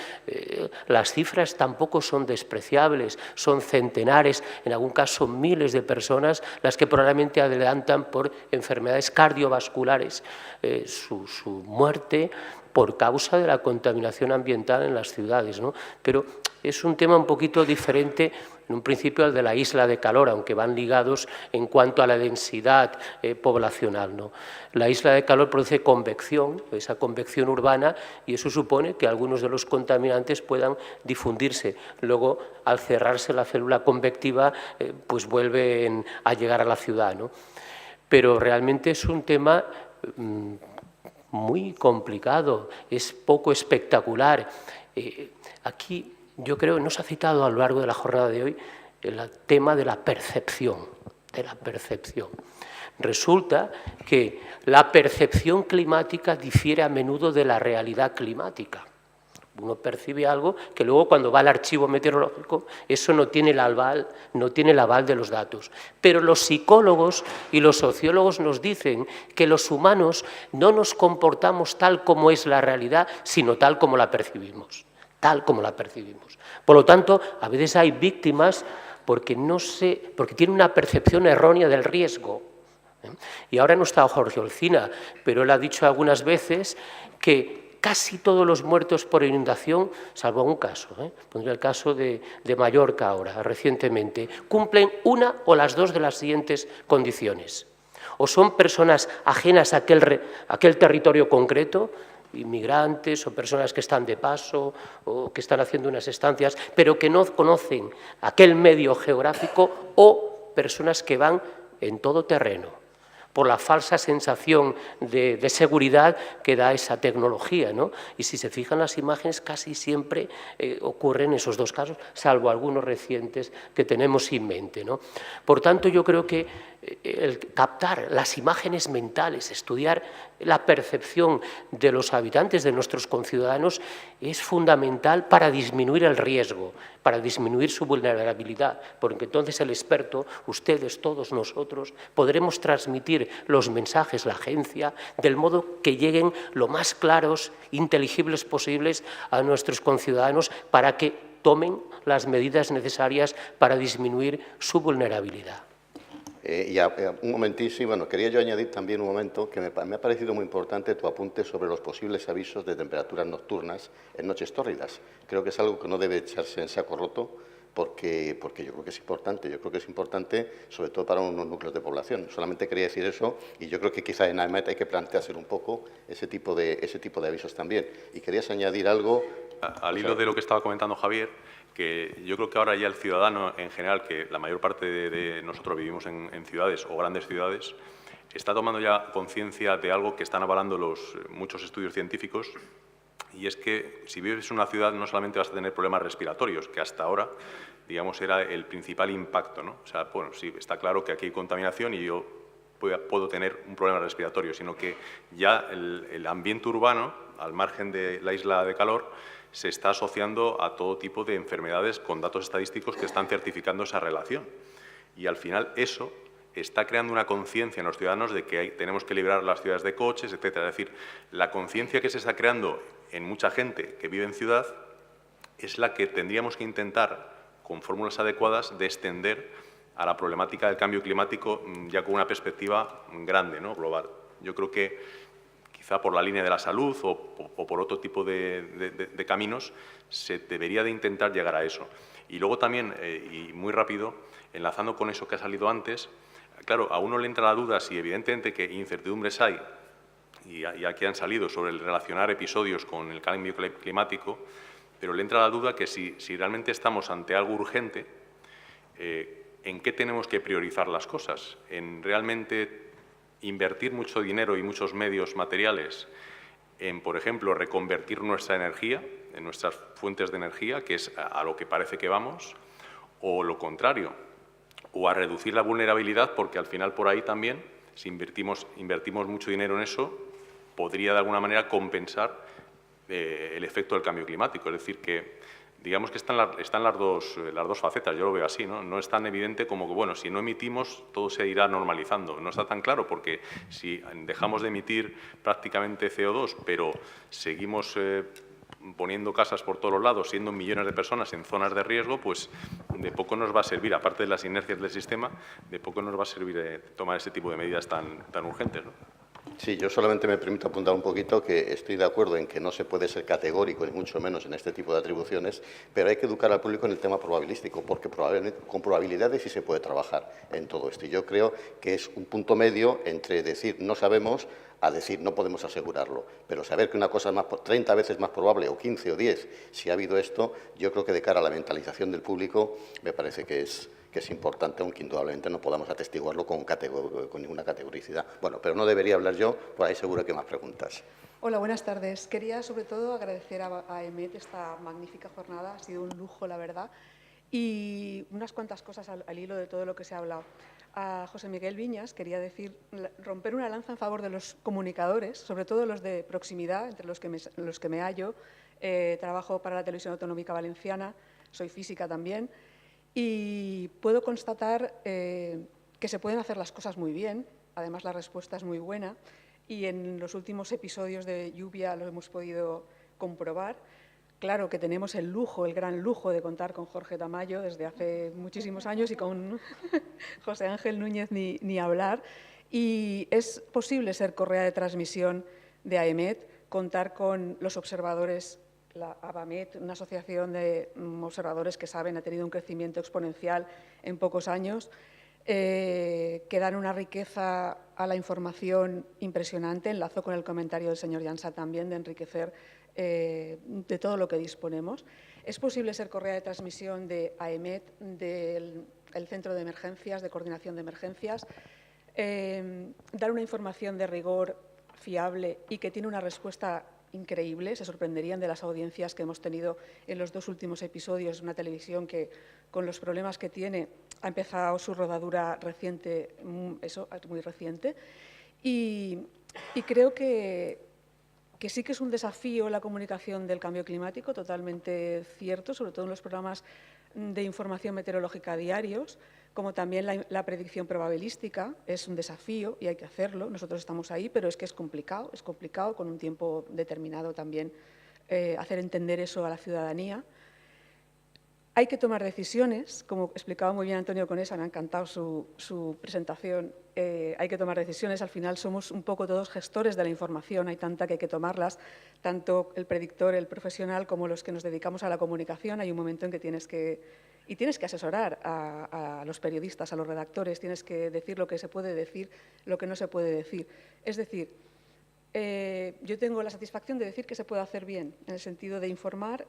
las cifras tampoco son despreciables, son centenares, en algún caso miles de personas las que probablemente adelantan por enfermedades cardiovasculares su muerte por causa de la contaminación ambiental en las ciudades, ¿no? Pero es un tema un poquito diferente, en un principio, al de la isla de calor, aunque van ligados en cuanto a la densidad poblacional, ¿no? La isla de calor produce convección, esa convección urbana, y eso supone que algunos de los contaminantes puedan difundirse. Luego, al cerrarse la célula convectiva, pues vuelven a llegar a la ciudad, ¿no? Pero realmente es un tema muy complicado, es poco espectacular. Aquí yo creo que no se ha citado a lo largo de la jornada de hoy el tema de la percepción, Resulta que la percepción climática difiere a menudo de la realidad climática. Uno percibe algo que luego cuando va al archivo meteorológico eso no tiene el aval de los datos. Pero los psicólogos y los sociólogos nos dicen que los humanos no nos comportamos tal como es la realidad, sino tal como la percibimos. Por lo tanto, a veces hay víctimas porque tienen una percepción errónea del riesgo. Y ahora no está Jorge Olcina, pero él ha dicho algunas veces que casi todos los muertos por inundación, salvo un caso, pondré el caso de Mallorca ahora, recientemente, cumplen una o las dos de las siguientes condiciones. O son personas ajenas a aquel territorio concreto, inmigrantes o personas que están de paso o que están haciendo unas estancias, pero que no conocen aquel medio geográfico, o personas que van en todo terreno, por la falsa sensación de seguridad que da esa tecnología, ¿no? Y si se fijan las imágenes, casi siempre ocurren esos dos casos, salvo algunos recientes que tenemos en mente, ¿no? Por tanto, yo creo que el captar las imágenes mentales, estudiar la percepción de los habitantes, de nuestros conciudadanos, es fundamental para disminuir el riesgo, para disminuir su vulnerabilidad, porque entonces el experto, ustedes, todos nosotros, podremos transmitir los mensajes, la agencia, del modo que lleguen lo más claros, inteligibles posibles a nuestros conciudadanos para que tomen las medidas necesarias para disminuir su vulnerabilidad. Un momentísimo, bueno, quería yo añadir también un momento que me ha parecido muy importante tu apunte sobre los posibles avisos de temperaturas nocturnas en noches tórridas. Creo que es algo que no debe echarse en saco roto porque yo creo que es importante. Yo creo que es importante sobre todo para unos núcleos de población. Solamente quería decir eso y yo creo que quizá en AEMET hay que plantearse un poco ese tipo de avisos también. Y querías añadir algo. Al hilo de lo que estaba comentando Javier, que yo creo que ahora ya el ciudadano en general, que la mayor parte de nosotros vivimos en ciudades o grandes ciudades, está tomando ya conciencia de algo que están avalando muchos estudios científicos, y es que si vives en una ciudad no solamente vas a tener problemas respiratorios, que hasta ahora, digamos, era el principal impacto, ¿no? O sea, bueno, sí, está claro que aquí hay contaminación y yo puedo tener un problema respiratorio, sino que ya el ambiente urbano, al margen de la isla de calor, se está asociando a todo tipo de enfermedades con datos estadísticos que están certificando esa relación. Y al final eso está creando una conciencia en los ciudadanos de que tenemos que liberar las ciudades de coches, etcétera. Es decir, la conciencia que se está creando en mucha gente que vive en ciudad es la que tendríamos que intentar, con fórmulas adecuadas, de extender a la problemática del cambio climático ya con una perspectiva grande, ¿no? Global. Yo creo que quizá por la línea de la salud o por otro tipo de caminos, se debería de intentar llegar a eso. Y luego también, y muy rápido, enlazando con eso que ha salido antes, claro, a uno le entra la duda si evidentemente que incertidumbres hay, y aquí han salido sobre el relacionar episodios con el cambio climático, pero le entra la duda que si realmente estamos ante algo urgente, ¿en qué tenemos que priorizar las cosas? ¿En realmente invertir mucho dinero y muchos medios materiales en, por ejemplo, reconvertir nuestra energía, en nuestras fuentes de energía, que es a lo que parece que vamos, o lo contrario, o a reducir la vulnerabilidad, porque al final por ahí también, si invertimos mucho dinero en eso, podría de alguna manera compensar el efecto del cambio climático. Es decir, que digamos que están las dos facetas, yo lo veo así, ¿no? No es tan evidente como que, bueno, si no emitimos, todo se irá normalizando. No está tan claro, porque si dejamos de emitir prácticamente CO2, pero seguimos poniendo casas por todos los lados, siendo millones de personas en zonas de riesgo, pues de poco nos va a servir, aparte de las inercias del sistema, de poco nos va a servir tomar ese tipo de medidas tan urgentes, ¿no? Sí, yo solamente me permito apuntar un poquito que estoy de acuerdo en que no se puede ser categórico, ni mucho menos en este tipo de atribuciones, pero hay que educar al público en el tema probabilístico, porque probablemente con probabilidades sí se puede trabajar en todo esto. Y yo creo que es un punto medio entre decir no sabemos a decir no podemos asegurarlo. Pero saber que una cosa es 30 veces más probable, o 15 o 10, si ha habido esto, yo creo que de cara a la mentalización del público me parece que es importante, aunque indudablemente no podamos atestiguarlo con ninguna categoricidad. Bueno, pero no debería hablar yo, por ahí seguro que hay más preguntas. Hola, buenas tardes. Quería sobre todo agradecer a EMET esta magnífica jornada, ha sido un lujo, la verdad, y unas cuantas cosas al hilo de todo lo que se ha hablado. A José Miguel Viñas quería romper una lanza en favor de los comunicadores, sobre todo los de proximidad, entre los que me hallo. Trabajo para la Televisión Autonómica Valenciana, soy física también, y puedo constatar que se pueden hacer las cosas muy bien, además la respuesta es muy buena, y en los últimos episodios de Lluvia lo hemos podido comprobar. Claro que tenemos el gran lujo de contar con Jorge Tamayo desde hace muchísimos años y con José Ángel Núñez ni hablar. Y es posible ser correa de transmisión de AEMET, contar con los observadores. La ABAMET, una asociación de observadores que saben, ha tenido un crecimiento exponencial en pocos años, que dan una riqueza a la información impresionante. Enlazo con el comentario del señor Llança también, de enriquecer de todo lo que disponemos. Es posible ser correa de transmisión de AEMET, del Centro de Emergencias, de Coordinación de Emergencias, dar una información de rigor fiable y que tiene una respuesta increíble. Se sorprenderían de las audiencias que hemos tenido en los 2 últimos episodios. Una televisión que, con los problemas que tiene, ha empezado su rodadura reciente, muy reciente. Y creo que sí que es un desafío la comunicación del cambio climático, totalmente cierto, sobre todo en los programas de información meteorológica diarios, como también la predicción probabilística. Es un desafío y hay que hacerlo. Nosotros estamos ahí, pero es que es complicado con un tiempo determinado también hacer entender eso a la ciudadanía. Hay que tomar decisiones, como explicaba muy bien Antonio Conesa, me ha encantado su presentación. Hay que tomar decisiones, al final somos un poco todos gestores de la información, hay tanta que hay que tomarlas, tanto el predictor, el profesional, como los que nos dedicamos a la comunicación. Hay un momento en que tienes que asesorar a los periodistas, a los redactores, tienes que decir lo que se puede decir, lo que no se puede decir. Es decir, yo tengo la satisfacción de decir que se puede hacer bien, en el sentido de informar.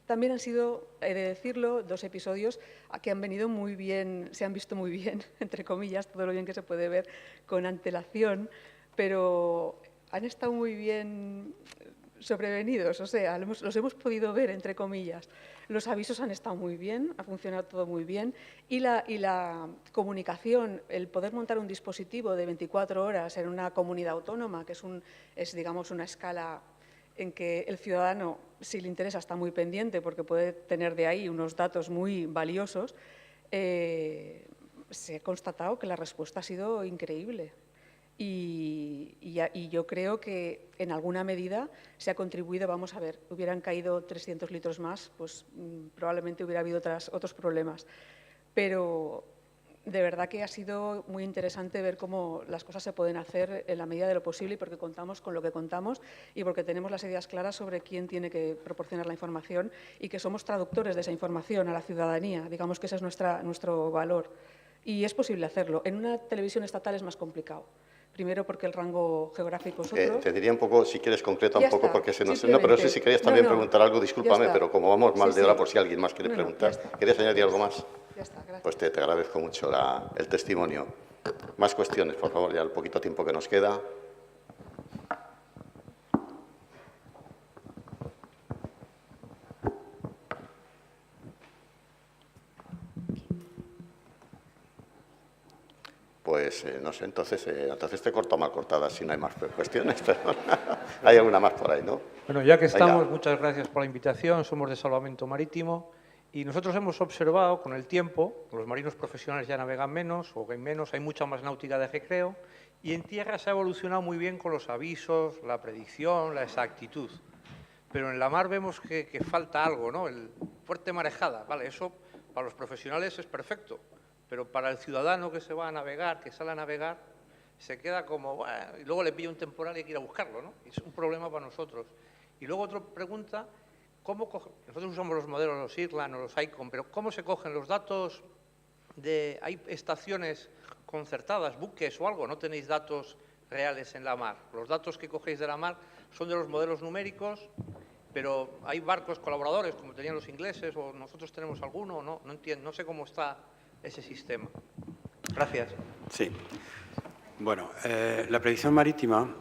También han sido, he de decirlo, 2 episodios que han venido muy bien, se han visto muy bien, entre comillas, todo lo bien que se puede ver con antelación, pero han estado muy bien sobrevenidos, o sea, los hemos podido ver, entre comillas. Los avisos han estado muy bien, ha funcionado todo muy bien, y la comunicación, el poder montar un dispositivo de 24 horas en una comunidad autónoma, que es digamos, una escala en que el ciudadano, si le interesa, está muy pendiente porque puede tener de ahí unos datos muy valiosos, se ha constatado que la respuesta ha sido increíble. Y yo creo que en alguna medida se ha contribuido. Vamos a ver, hubieran caído 300 litros más, pues probablemente hubiera habido otros problemas. Pero de verdad que ha sido muy interesante ver cómo las cosas se pueden hacer en la medida de lo posible, y porque contamos con lo que contamos y porque tenemos las ideas claras sobre quién tiene que proporcionar la información y que somos traductores de esa información a la ciudadanía. Digamos que ese es nuestro valor. Y es posible hacerlo. En una televisión estatal es más complicado. Primero porque el rango geográfico es otro. Te diría un poco, si quieres, concreta un poco, porque se nos... No, pero sí, si querías también preguntar algo, discúlpame, pero como vamos mal de hora, por si alguien más quiere preguntar. ¿Querías añadir algo más? Ya está, gracias. Pues te agradezco mucho el testimonio. Más cuestiones, por favor, ya el poquito tiempo que nos queda. Pues no sé, entonces te corto mal cortada si no hay más cuestiones, pero hay alguna más por ahí, ¿no? Bueno, ya que estamos, Venga. muchas gracias por la invitación. Somos de Salvamento Marítimo y nosotros hemos observado con el tiempo, los marinos profesionales ya navegan menos o ven menos, hay mucha más náutica de recreo y en tierra se ha evolucionado muy bien con los avisos, la predicción, la exactitud. Pero en la mar vemos que falta algo, ¿no? El fuerte marejada, vale, eso para los profesionales es perfecto, pero para el ciudadano que se va a navegar, que sale a navegar, se queda como, bueno, y luego le pilla un temporal y hay que ir a buscarlo, ¿no? Es un problema para nosotros. Y luego otra pregunta, nosotros usamos los modelos, los IRLAN o los ICON, pero ¿cómo se cogen los datos hay estaciones concertadas, buques o algo? ¿No tenéis datos reales en la mar? Los datos que cogéis de la mar son de los modelos numéricos, pero hay barcos colaboradores, como tenían los ingleses, o nosotros tenemos alguno, no entiendo, no sé cómo está ese sistema. Gracias. Sí. Bueno, la predicción marítima,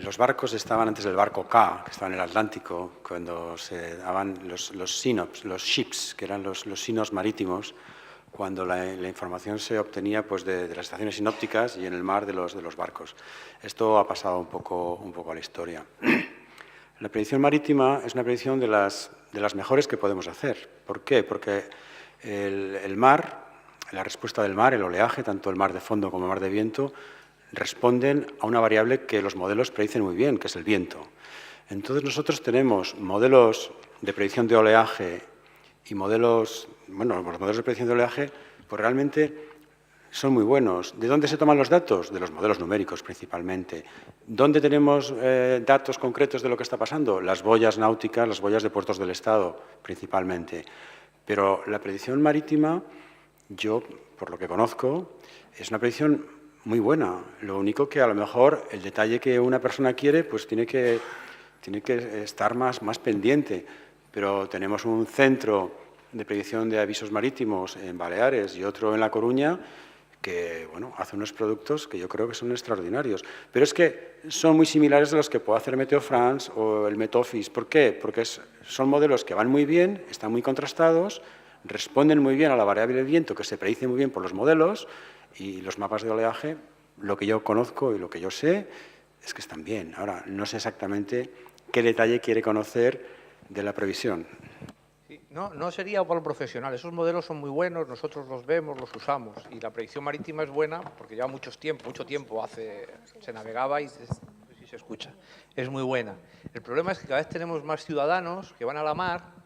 los barcos estaban antes del barco K, que estaba en el Atlántico, cuando se daban los SINOPS, los SHIPS, que eran los sinos marítimos, cuando la información se obtenía pues, de las estaciones sinópticas y en el mar de los barcos. Esto ha pasado un poco a la historia. La predicción marítima es una predicción de las mejores que podemos hacer. ¿Por qué? Porque el mar, la respuesta del mar, el oleaje, tanto el mar de fondo como el mar de viento, responden a una variable que los modelos predicen muy bien, que es el viento. Entonces nosotros tenemos modelos de predicción de oleaje y modelos, bueno, los modelos de predicción de oleaje, pues realmente son muy buenos. ¿De dónde se toman los datos? De los modelos numéricos principalmente. ¿Dónde tenemos datos concretos de lo que está pasando? Las boyas náuticas, las boyas de puertos del Estado principalmente. Pero la predicción marítima, yo, por lo que conozco, es una predicción muy buena. Lo único que a lo mejor el detalle que una persona quiere, pues tiene que estar más pendiente. Pero tenemos un centro de predicción de avisos marítimos en Baleares y otro en La Coruña que, bueno, hace unos productos que yo creo que son extraordinarios. Pero es que son muy similares a los que puede hacer Meteo France o el Met-Office. ¿Por qué? Porque son modelos que van muy bien, están muy contrastados, responden muy bien a la variable del viento, que se predice muy bien por los modelos, y los mapas de oleaje, lo que yo conozco y lo que yo sé, es que están bien. Ahora, no sé exactamente qué detalle quiere conocer de la previsión. Sí, no sería para el profesional. Esos modelos son muy buenos, nosotros los vemos, los usamos. Y la predicción marítima es buena porque ya mucho tiempo se navegaba y si se escucha. Es muy buena. El problema es que cada vez tenemos más ciudadanos que van a la mar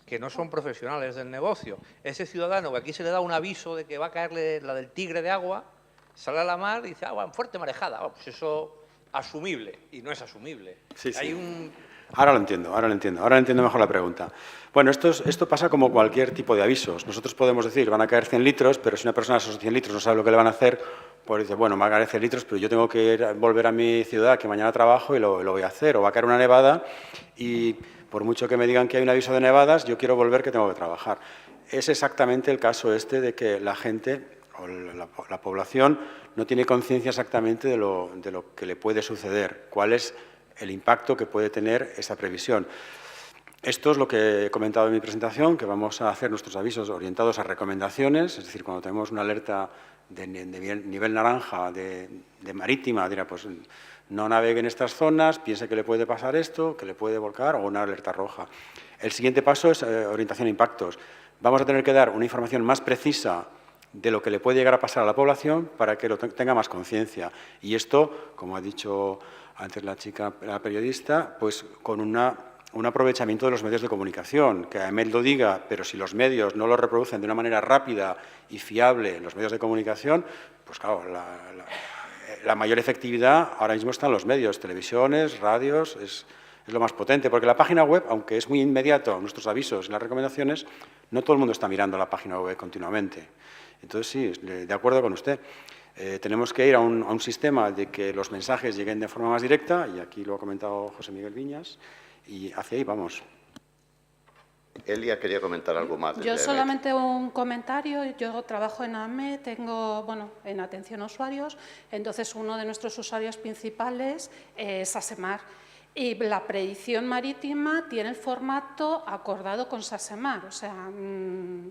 que no son profesionales del negocio. Ese ciudadano que aquí se le da un aviso de que va a caerle la del tigre de agua, sale a la mar y dice, bueno, fuerte marejada. Pues eso asumible, y no es asumible. Sí, sí. Hay un... Ahora lo entiendo mejor la pregunta. Bueno, esto pasa como cualquier tipo de avisos. Nosotros podemos decir, van a caer 100 litros, pero si una persona de esos 100 litros no sabe lo que le van a hacer, pues dice, bueno, van a caer 100 litros, pero yo tengo que volver a mi ciudad, que mañana trabajo y lo voy a hacer. O va a caer una nevada y por mucho que me digan que hay un aviso de nevadas, yo quiero volver que tengo que trabajar. Es exactamente el caso de que la gente o la población no tiene conciencia exactamente de lo que le puede suceder, cuál es el impacto que puede tener esa previsión. Esto es lo que he comentado en mi presentación, que vamos a hacer nuestros avisos orientados a recomendaciones, es decir, cuando tenemos una alerta de nivel naranja de marítima, dirá, pues no navegue en estas zonas, piense que le puede pasar esto, que le puede volcar, o una alerta roja. El siguiente paso es orientación a impactos. Vamos a tener que dar una información más precisa de lo que le puede llegar a pasar a la población para que lo tenga más conciencia. Y esto, como ha dicho antes la periodista, pues con un aprovechamiento de los medios de comunicación, que AEMET lo diga, pero si los medios no lo reproducen de una manera rápida y fiable en los medios de comunicación, pues claro, la mayor efectividad ahora mismo está en los medios, televisiones, radios, es lo más potente, porque la página web, aunque es muy inmediato nuestros avisos y las recomendaciones, no todo el mundo está mirando la página web continuamente. Entonces, sí, de acuerdo con usted. Tenemos que ir a un sistema de que los mensajes lleguen de forma más directa, y aquí lo ha comentado José Miguel Viñas, y hacia ahí vamos. Elia quería comentar algo más. Yo solamente un comentario. Yo trabajo en AME, tengo, en atención a usuarios, entonces uno de nuestros usuarios principales es Sasemar. Y la predicción marítima tiene el formato acordado con Sasemar. O sea,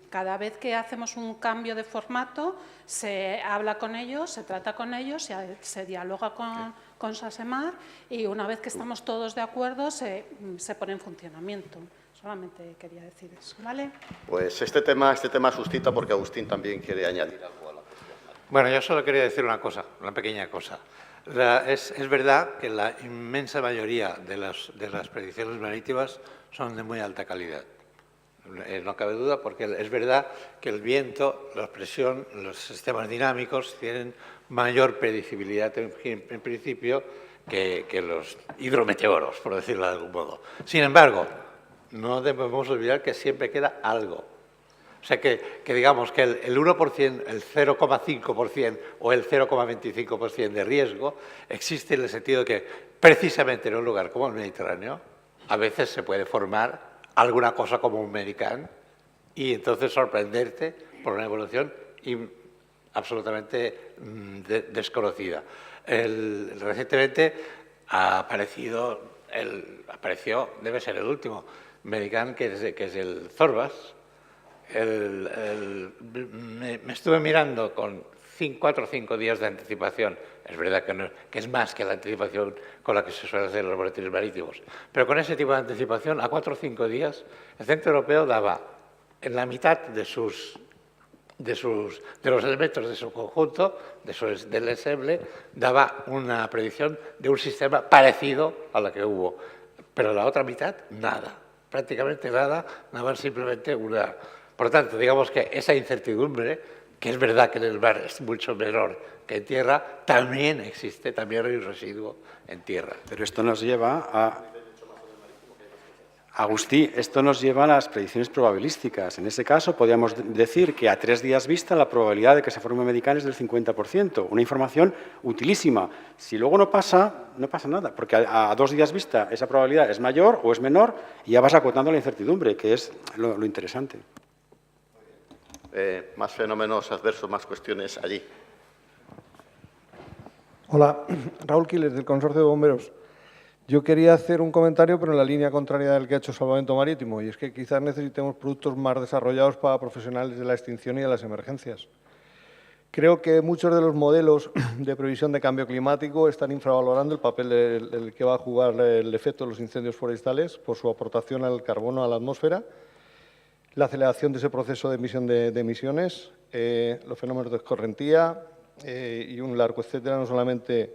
cada vez que hacemos un cambio de formato, se habla con ellos, se trata con ellos, se dialoga con Sasemar y una vez que estamos todos de acuerdo, se pone en funcionamiento. Solamente quería decir eso, ¿vale? Pues este tema suscita porque Agustín también quiere añadir algo a la cuestión. Bueno, yo solo quería decir una cosa, una pequeña cosa. Es verdad que la inmensa mayoría de las predicciones marítimas son de muy alta calidad. No cabe duda, porque es verdad que el viento, la presión, los sistemas dinámicos tienen mayor predecibilidad en principio que los hidrometeoros, por decirlo de algún modo. Sin embargo, no debemos olvidar que siempre queda algo. O sea, que digamos que el 1%, el 0,5% o el 0,25% de riesgo existe en el sentido de que precisamente en un lugar como el Mediterráneo a veces se puede formar alguna cosa como un Medicán y entonces sorprenderte por una evolución absolutamente desconocida. Recientemente apareció, debe ser el último, Medicán, que es el Zorbas. Me estuve mirando con 4 o 5 días de anticipación. Es verdad que es más que la anticipación con la que se suele hacer en los laboratorios marítimos. Pero con ese tipo de anticipación, a 4 o 5 días, el Centro Europeo daba en la mitad de los elementos de su conjunto, del ensemble, daba una predicción de un sistema parecido a la que hubo. Pero la otra mitad, nada. Prácticamente nada, daban simplemente una... Por lo tanto, digamos que esa incertidumbre, que es verdad que en el mar es mucho menor que en tierra, también existe, también hay un residuo en tierra. Pero esto nos lleva a... Agustí, esto nos lleva a las predicciones probabilísticas. En ese caso, podríamos decir que a 3 días vista la probabilidad de que se forme Medicán es del 50%. Una información utilísima. Si luego no pasa nada, porque a 2 días vista esa probabilidad es mayor o es menor y ya vas acotando la incertidumbre, que es lo interesante. Más fenómenos adversos, más cuestiones allí. Hola, Raúl Quiles, del Consorcio de Bomberos. Yo quería hacer un comentario, pero en la línea contraria del que ha hecho Salvamento Marítimo, y es que quizás necesitemos productos más desarrollados para profesionales de la extinción y de las emergencias. Creo que muchos de los modelos de previsión de cambio climático están infravalorando el papel del que va a jugar el efecto de los incendios forestales por su aportación al carbono a la atmósfera, la aceleración de ese proceso de emisión de emisiones, los fenómenos de escorrentía y un largo etcétera, no solamente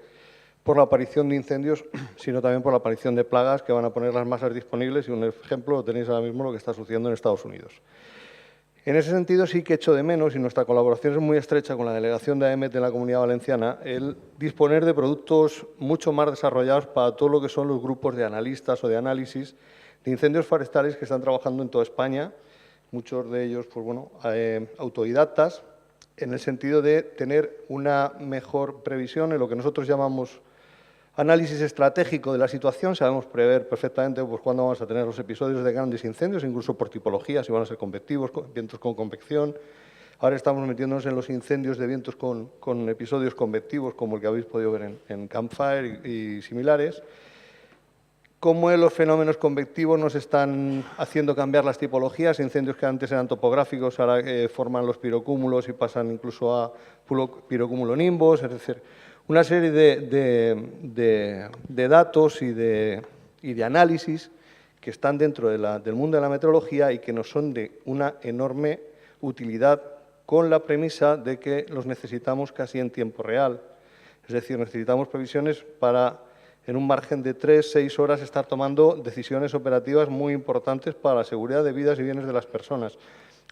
por la aparición de incendios, sino también por la aparición de plagas que van a poner las masas disponibles, y un ejemplo lo tenéis ahora mismo, lo que está sucediendo en Estados Unidos. En ese sentido sí que echo de menos, y nuestra colaboración es muy estrecha con la delegación de AEMET de la Comunidad Valenciana, el disponer de productos mucho más desarrollados para todo lo que son los grupos de analistas o de análisis de incendios forestales que están trabajando en toda España, muchos de ellos autodidactas, en el sentido de tener una mejor previsión en lo que nosotros llamamos análisis estratégico de la situación. Sabemos prever perfectamente cuándo vamos a tener los episodios de grandes incendios, incluso por tipología, si van a ser convectivos, vientos con convección. Ahora estamos metiéndonos en los incendios de vientos con episodios convectivos, como el que habéis podido ver en Campfire y similares. Cómo los fenómenos convectivos nos están haciendo cambiar las tipologías, incendios que antes eran topográficos, ahora forman los pirocúmulos y pasan incluso a pirocúmulo-nimbos, es decir, una serie de datos y de análisis que están dentro del mundo de la meteorología y que nos son de una enorme utilidad, con la premisa de que los necesitamos casi en tiempo real. Es decir, necesitamos previsiones para, en un margen de 3-6 horas, estar tomando decisiones operativas muy importantes para la seguridad de vidas y bienes de las personas.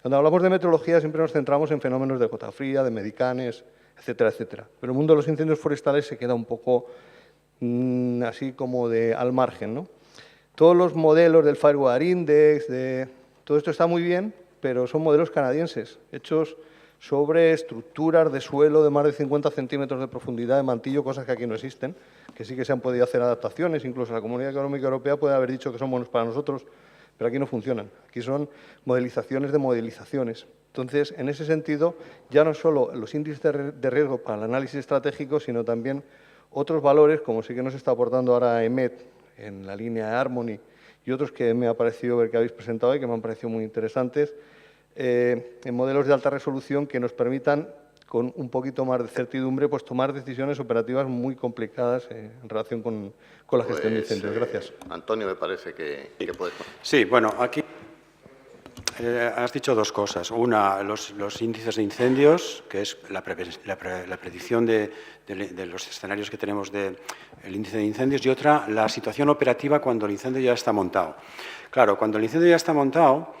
Cuando hablamos de meteorología siempre nos centramos en fenómenos de gota fría, de medicanes, etcétera, etcétera. Pero el mundo de los incendios forestales se queda un poco así como al margen, ¿no? Todos los modelos del Firewire Index, todo esto está muy bien, pero son modelos canadienses, hechos sobre estructuras de suelo de más de 50 centímetros de profundidad de mantillo, cosas que aquí no existen, que sí que se han podido hacer adaptaciones, incluso la Comunidad Económica Europea puede haber dicho que son buenos para nosotros, pero aquí no funcionan. Aquí son modelizaciones de modelizaciones. Entonces, en ese sentido, ya no solo los índices de riesgo para el análisis estratégico, sino también otros valores, como sí que nos está aportando ahora EMET en la línea de Harmony y otros que me ha parecido ver que habéis presentado y que me han parecido muy interesantes, en modelos de alta resolución que nos permitan, con un poquito más de certidumbre, pues tomar decisiones operativas muy complicadas en relación con la gestión de incendios. Gracias. Antonio, me parece que puedes. Sí, bueno, aquí has dicho dos cosas. Una, los índices de incendios, que es la predicción de los escenarios que tenemos del índice de incendios, y otra, la situación operativa cuando el incendio ya está montado. Claro, cuando el incendio ya está montado,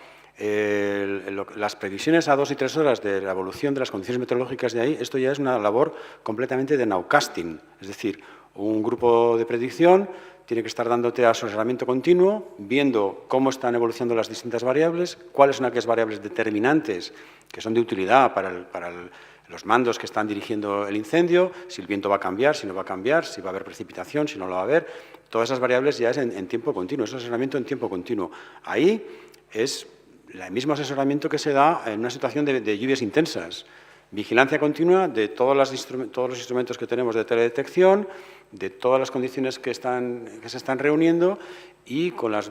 las previsiones a 2 y 3 horas de la evolución de las condiciones meteorológicas de ahí, esto ya es una labor completamente de nowcasting, es decir, un grupo de predicción tiene que estar dándote asesoramiento continuo, viendo cómo están evolucionando las distintas variables, cuáles son aquellas variables determinantes que son de utilidad para los mandos que están dirigiendo el incendio, si el viento va a cambiar, si no va a cambiar, si va a haber precipitación, si no lo va a haber. Todas esas variables ya es en tiempo continuo, es asesoramiento en tiempo continuo. Ahí es el mismo asesoramiento que se da en una situación de lluvias intensas. Vigilancia continua de todos los instrumentos que tenemos de teledetección, de todas las condiciones que se están reuniendo y con las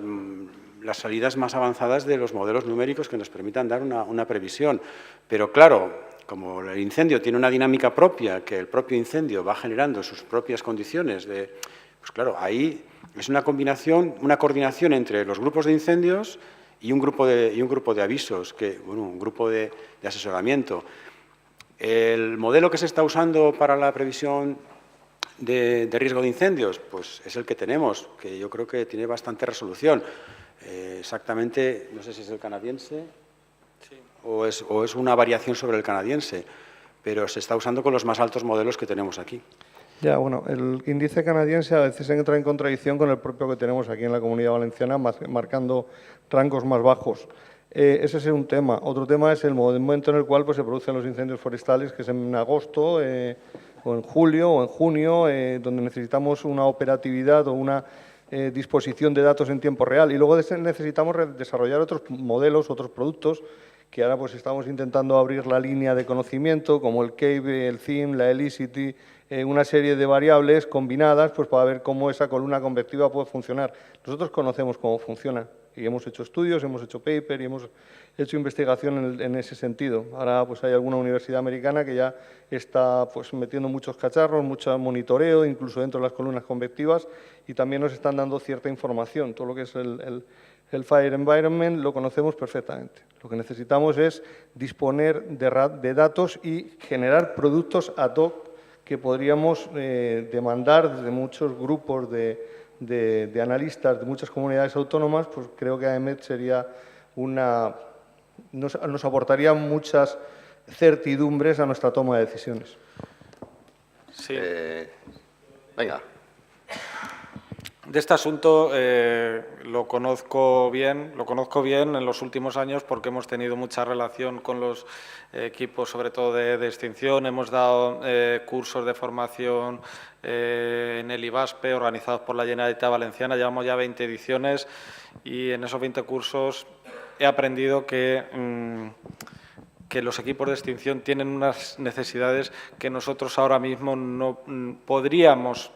salidas más avanzadas de los modelos numéricos que nos permitan dar una previsión. Pero claro, como el incendio tiene una dinámica propia, que el propio incendio va generando sus propias condiciones, pues claro, ahí es una combinación, una coordinación entre los grupos de incendios y un grupo de avisos, un grupo de asesoramiento. El modelo que se está usando para la previsión de riesgo de incendios, pues es el que tenemos, que yo creo que tiene bastante resolución. Exactamente, no sé si es el canadiense o es una variación sobre el canadiense, pero se está usando con los más altos modelos que tenemos aquí. Ya, bueno, el índice canadiense a veces entra en contradicción con el propio que tenemos aquí en la Comunidad Valenciana, marcando rangos más bajos. Ese es un tema. Otro tema es el momento en el cual pues, se producen los incendios forestales, que es en agosto, o en julio, o en junio, donde necesitamos una operatividad o una disposición de datos en tiempo real. Y luego necesitamos desarrollar otros modelos, otros productos, que ahora pues estamos intentando abrir la línea de conocimiento, como el CAVE, el CIM, la Helicity, una serie de variables combinadas pues, para ver cómo esa columna convectiva puede funcionar. Nosotros conocemos cómo funciona y hemos hecho estudios, hemos hecho paper y hemos hecho investigación en ese sentido. Ahora pues, hay alguna universidad americana que ya está pues, metiendo muchos cacharros, mucho monitoreo, incluso dentro de las columnas convectivas, y también nos están dando cierta información. Todo lo que es el Fire Environment lo conocemos perfectamente. Lo que necesitamos es disponer de datos y generar productos ad hoc que podríamos demandar desde muchos grupos de analistas de muchas comunidades autónomas. Pues creo que AEMET sería nos aportaría muchas certidumbres a nuestra toma de decisiones. Sí. Venga. De este asunto lo conozco bien en los últimos años porque hemos tenido mucha relación con los equipos, sobre todo de extinción. Hemos dado cursos de formación en el IVASPE organizados por la Generalitat Valenciana. Llevamos ya 20 ediciones y en esos 20 cursos he aprendido que los equipos de extinción tienen unas necesidades que nosotros ahora mismo no podríamos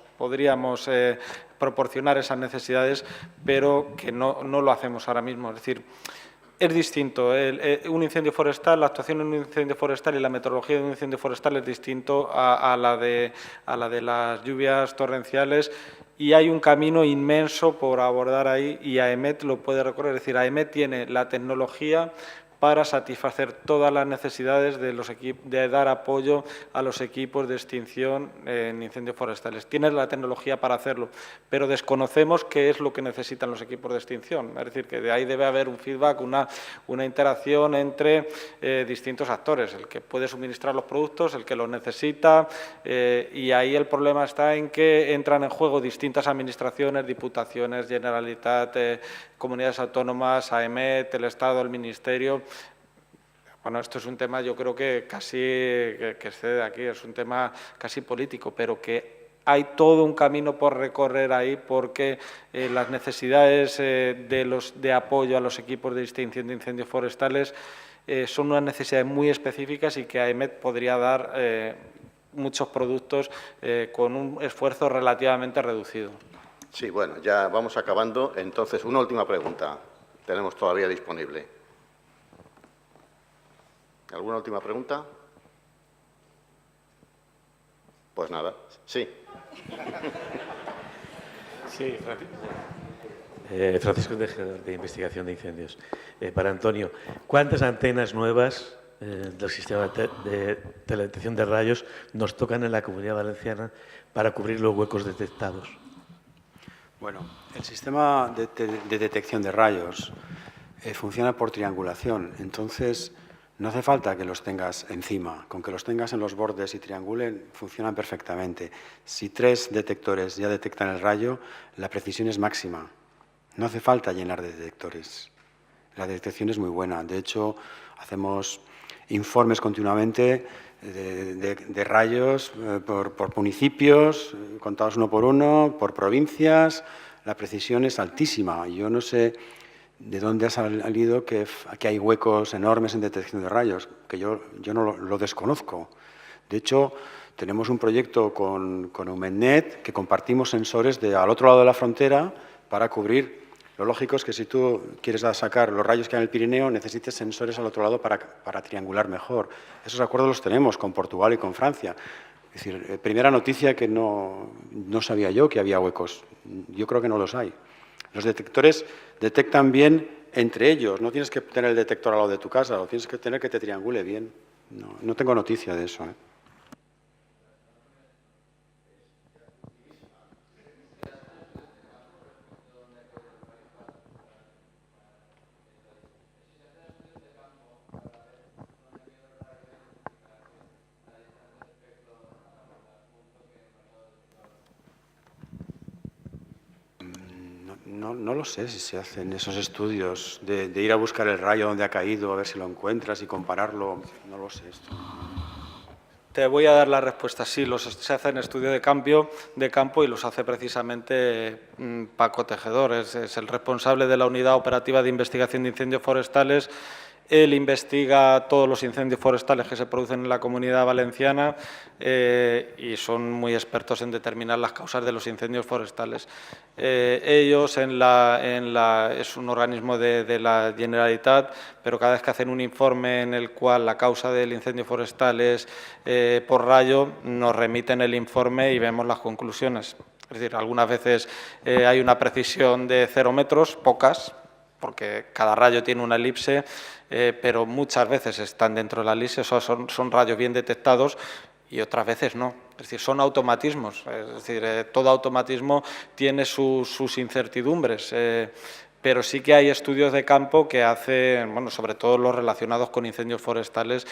proporcionar esas necesidades, pero que no lo hacemos ahora mismo. Es decir, es distinto. Un incendio forestal, la actuación en un incendio forestal y la meteorología de un incendio forestal es distinto a la de las lluvias torrenciales, y hay un camino inmenso por abordar ahí y AEMET lo puede recorrer. Es decir, AEMET tiene la tecnología para satisfacer todas las necesidades de dar apoyo a los equipos de extinción en incendios forestales. Tienen la tecnología para hacerlo, pero desconocemos qué es lo que necesitan los equipos de extinción. Es decir, que de ahí debe haber un feedback, una interacción entre distintos actores, el que puede suministrar los productos, el que los necesita, y ahí el problema está en que entran en juego distintas administraciones, diputaciones, Generalitat, comunidades autónomas, AEMET, el Estado, el Ministerio. Bueno, esto es un tema, yo creo que casi que excede aquí, es un tema casi político, pero que hay todo un camino por recorrer ahí porque las necesidades de apoyo a los equipos de extinción de incendios forestales son unas necesidades muy específicas y que AEMET podría dar muchos productos con un esfuerzo relativamente reducido. Sí, bueno, ya vamos acabando. Entonces, una última pregunta. Tenemos todavía disponible. ¿Alguna última pregunta? Pues nada, sí. Sí, Francisco de Investigación de Incendios. Para Antonio, ¿cuántas antenas nuevas del sistema de teledetección de rayos nos tocan en la Comunidad Valenciana para cubrir los huecos detectados? Bueno, el sistema de detección de rayos funciona por triangulación, entonces no hace falta que los tengas encima, con que los tengas en los bordes y triangulen, funcionan perfectamente. Si 3 detectores ya detectan el rayo, la precisión es máxima. No hace falta llenar de detectores. La detección es muy buena. De hecho, hacemos informes continuamente de rayos por municipios, contados uno por uno, por provincias. La precisión es altísima. Yo no sé de dónde ha salido que hay huecos enormes en detección de rayos, que yo no lo desconozco. De hecho, tenemos un proyecto con Eumetnet que compartimos sensores al otro lado de la frontera para cubrir. Lo lógico es que si tú quieres sacar los rayos que hay en el Pirineo, necesites sensores al otro lado para triangular mejor. Esos acuerdos los tenemos con Portugal y con Francia. Es decir, primera noticia que no sabía yo que había huecos. Yo creo que no los hay. Los detectores detectan bien entre ellos. No tienes que tener el detector al lado de tu casa, lo tienes que tener que te triangule bien. No tengo noticia de eso, ¿eh? No lo sé si se hacen esos estudios de ir a buscar el rayo donde ha caído, a ver si lo encuentras y compararlo. No lo sé esto. Te voy a dar la respuesta. Sí, se hacen estudios de campo y los hace precisamente Paco Tejedor. Es el responsable de la Unidad Operativa de Investigación de Incendios Forestales. Él investiga todos los incendios forestales que se producen en la Comunidad Valenciana y son muy expertos en determinar las causas de los incendios forestales. Ellos es un organismo de la Generalitat, pero cada vez que hacen un informe en el cual la causa del incendio forestal es por rayo, nos remiten el informe y vemos las conclusiones. Es decir, algunas veces hay una precisión de 0 metros, pocas, porque cada rayo tiene una elipse, pero muchas veces están dentro de la elipse, son rayos bien detectados y otras veces no. Es decir, son automatismos, es decir, todo automatismo tiene sus incertidumbres, pero sí que hay estudios de campo que hacen, bueno, sobre todo los relacionados con incendios forestales,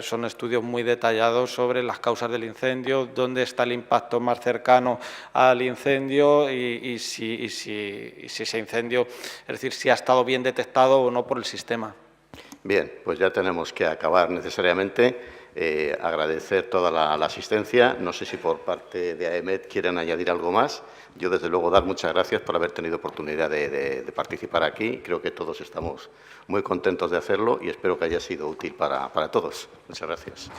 son estudios muy detallados sobre las causas del incendio, dónde está el impacto más cercano al incendio y si ese incendio, es decir, si ha estado bien detectado o no por el sistema. Bien, pues ya tenemos que acabar necesariamente. Agradecer toda la asistencia. No sé si por parte de AEMET quieren añadir algo más. Yo, desde luego, dar muchas gracias por haber tenido oportunidad de participar aquí. Creo que todos estamos muy contentos de hacerlo y espero que haya sido útil para todos. Muchas gracias.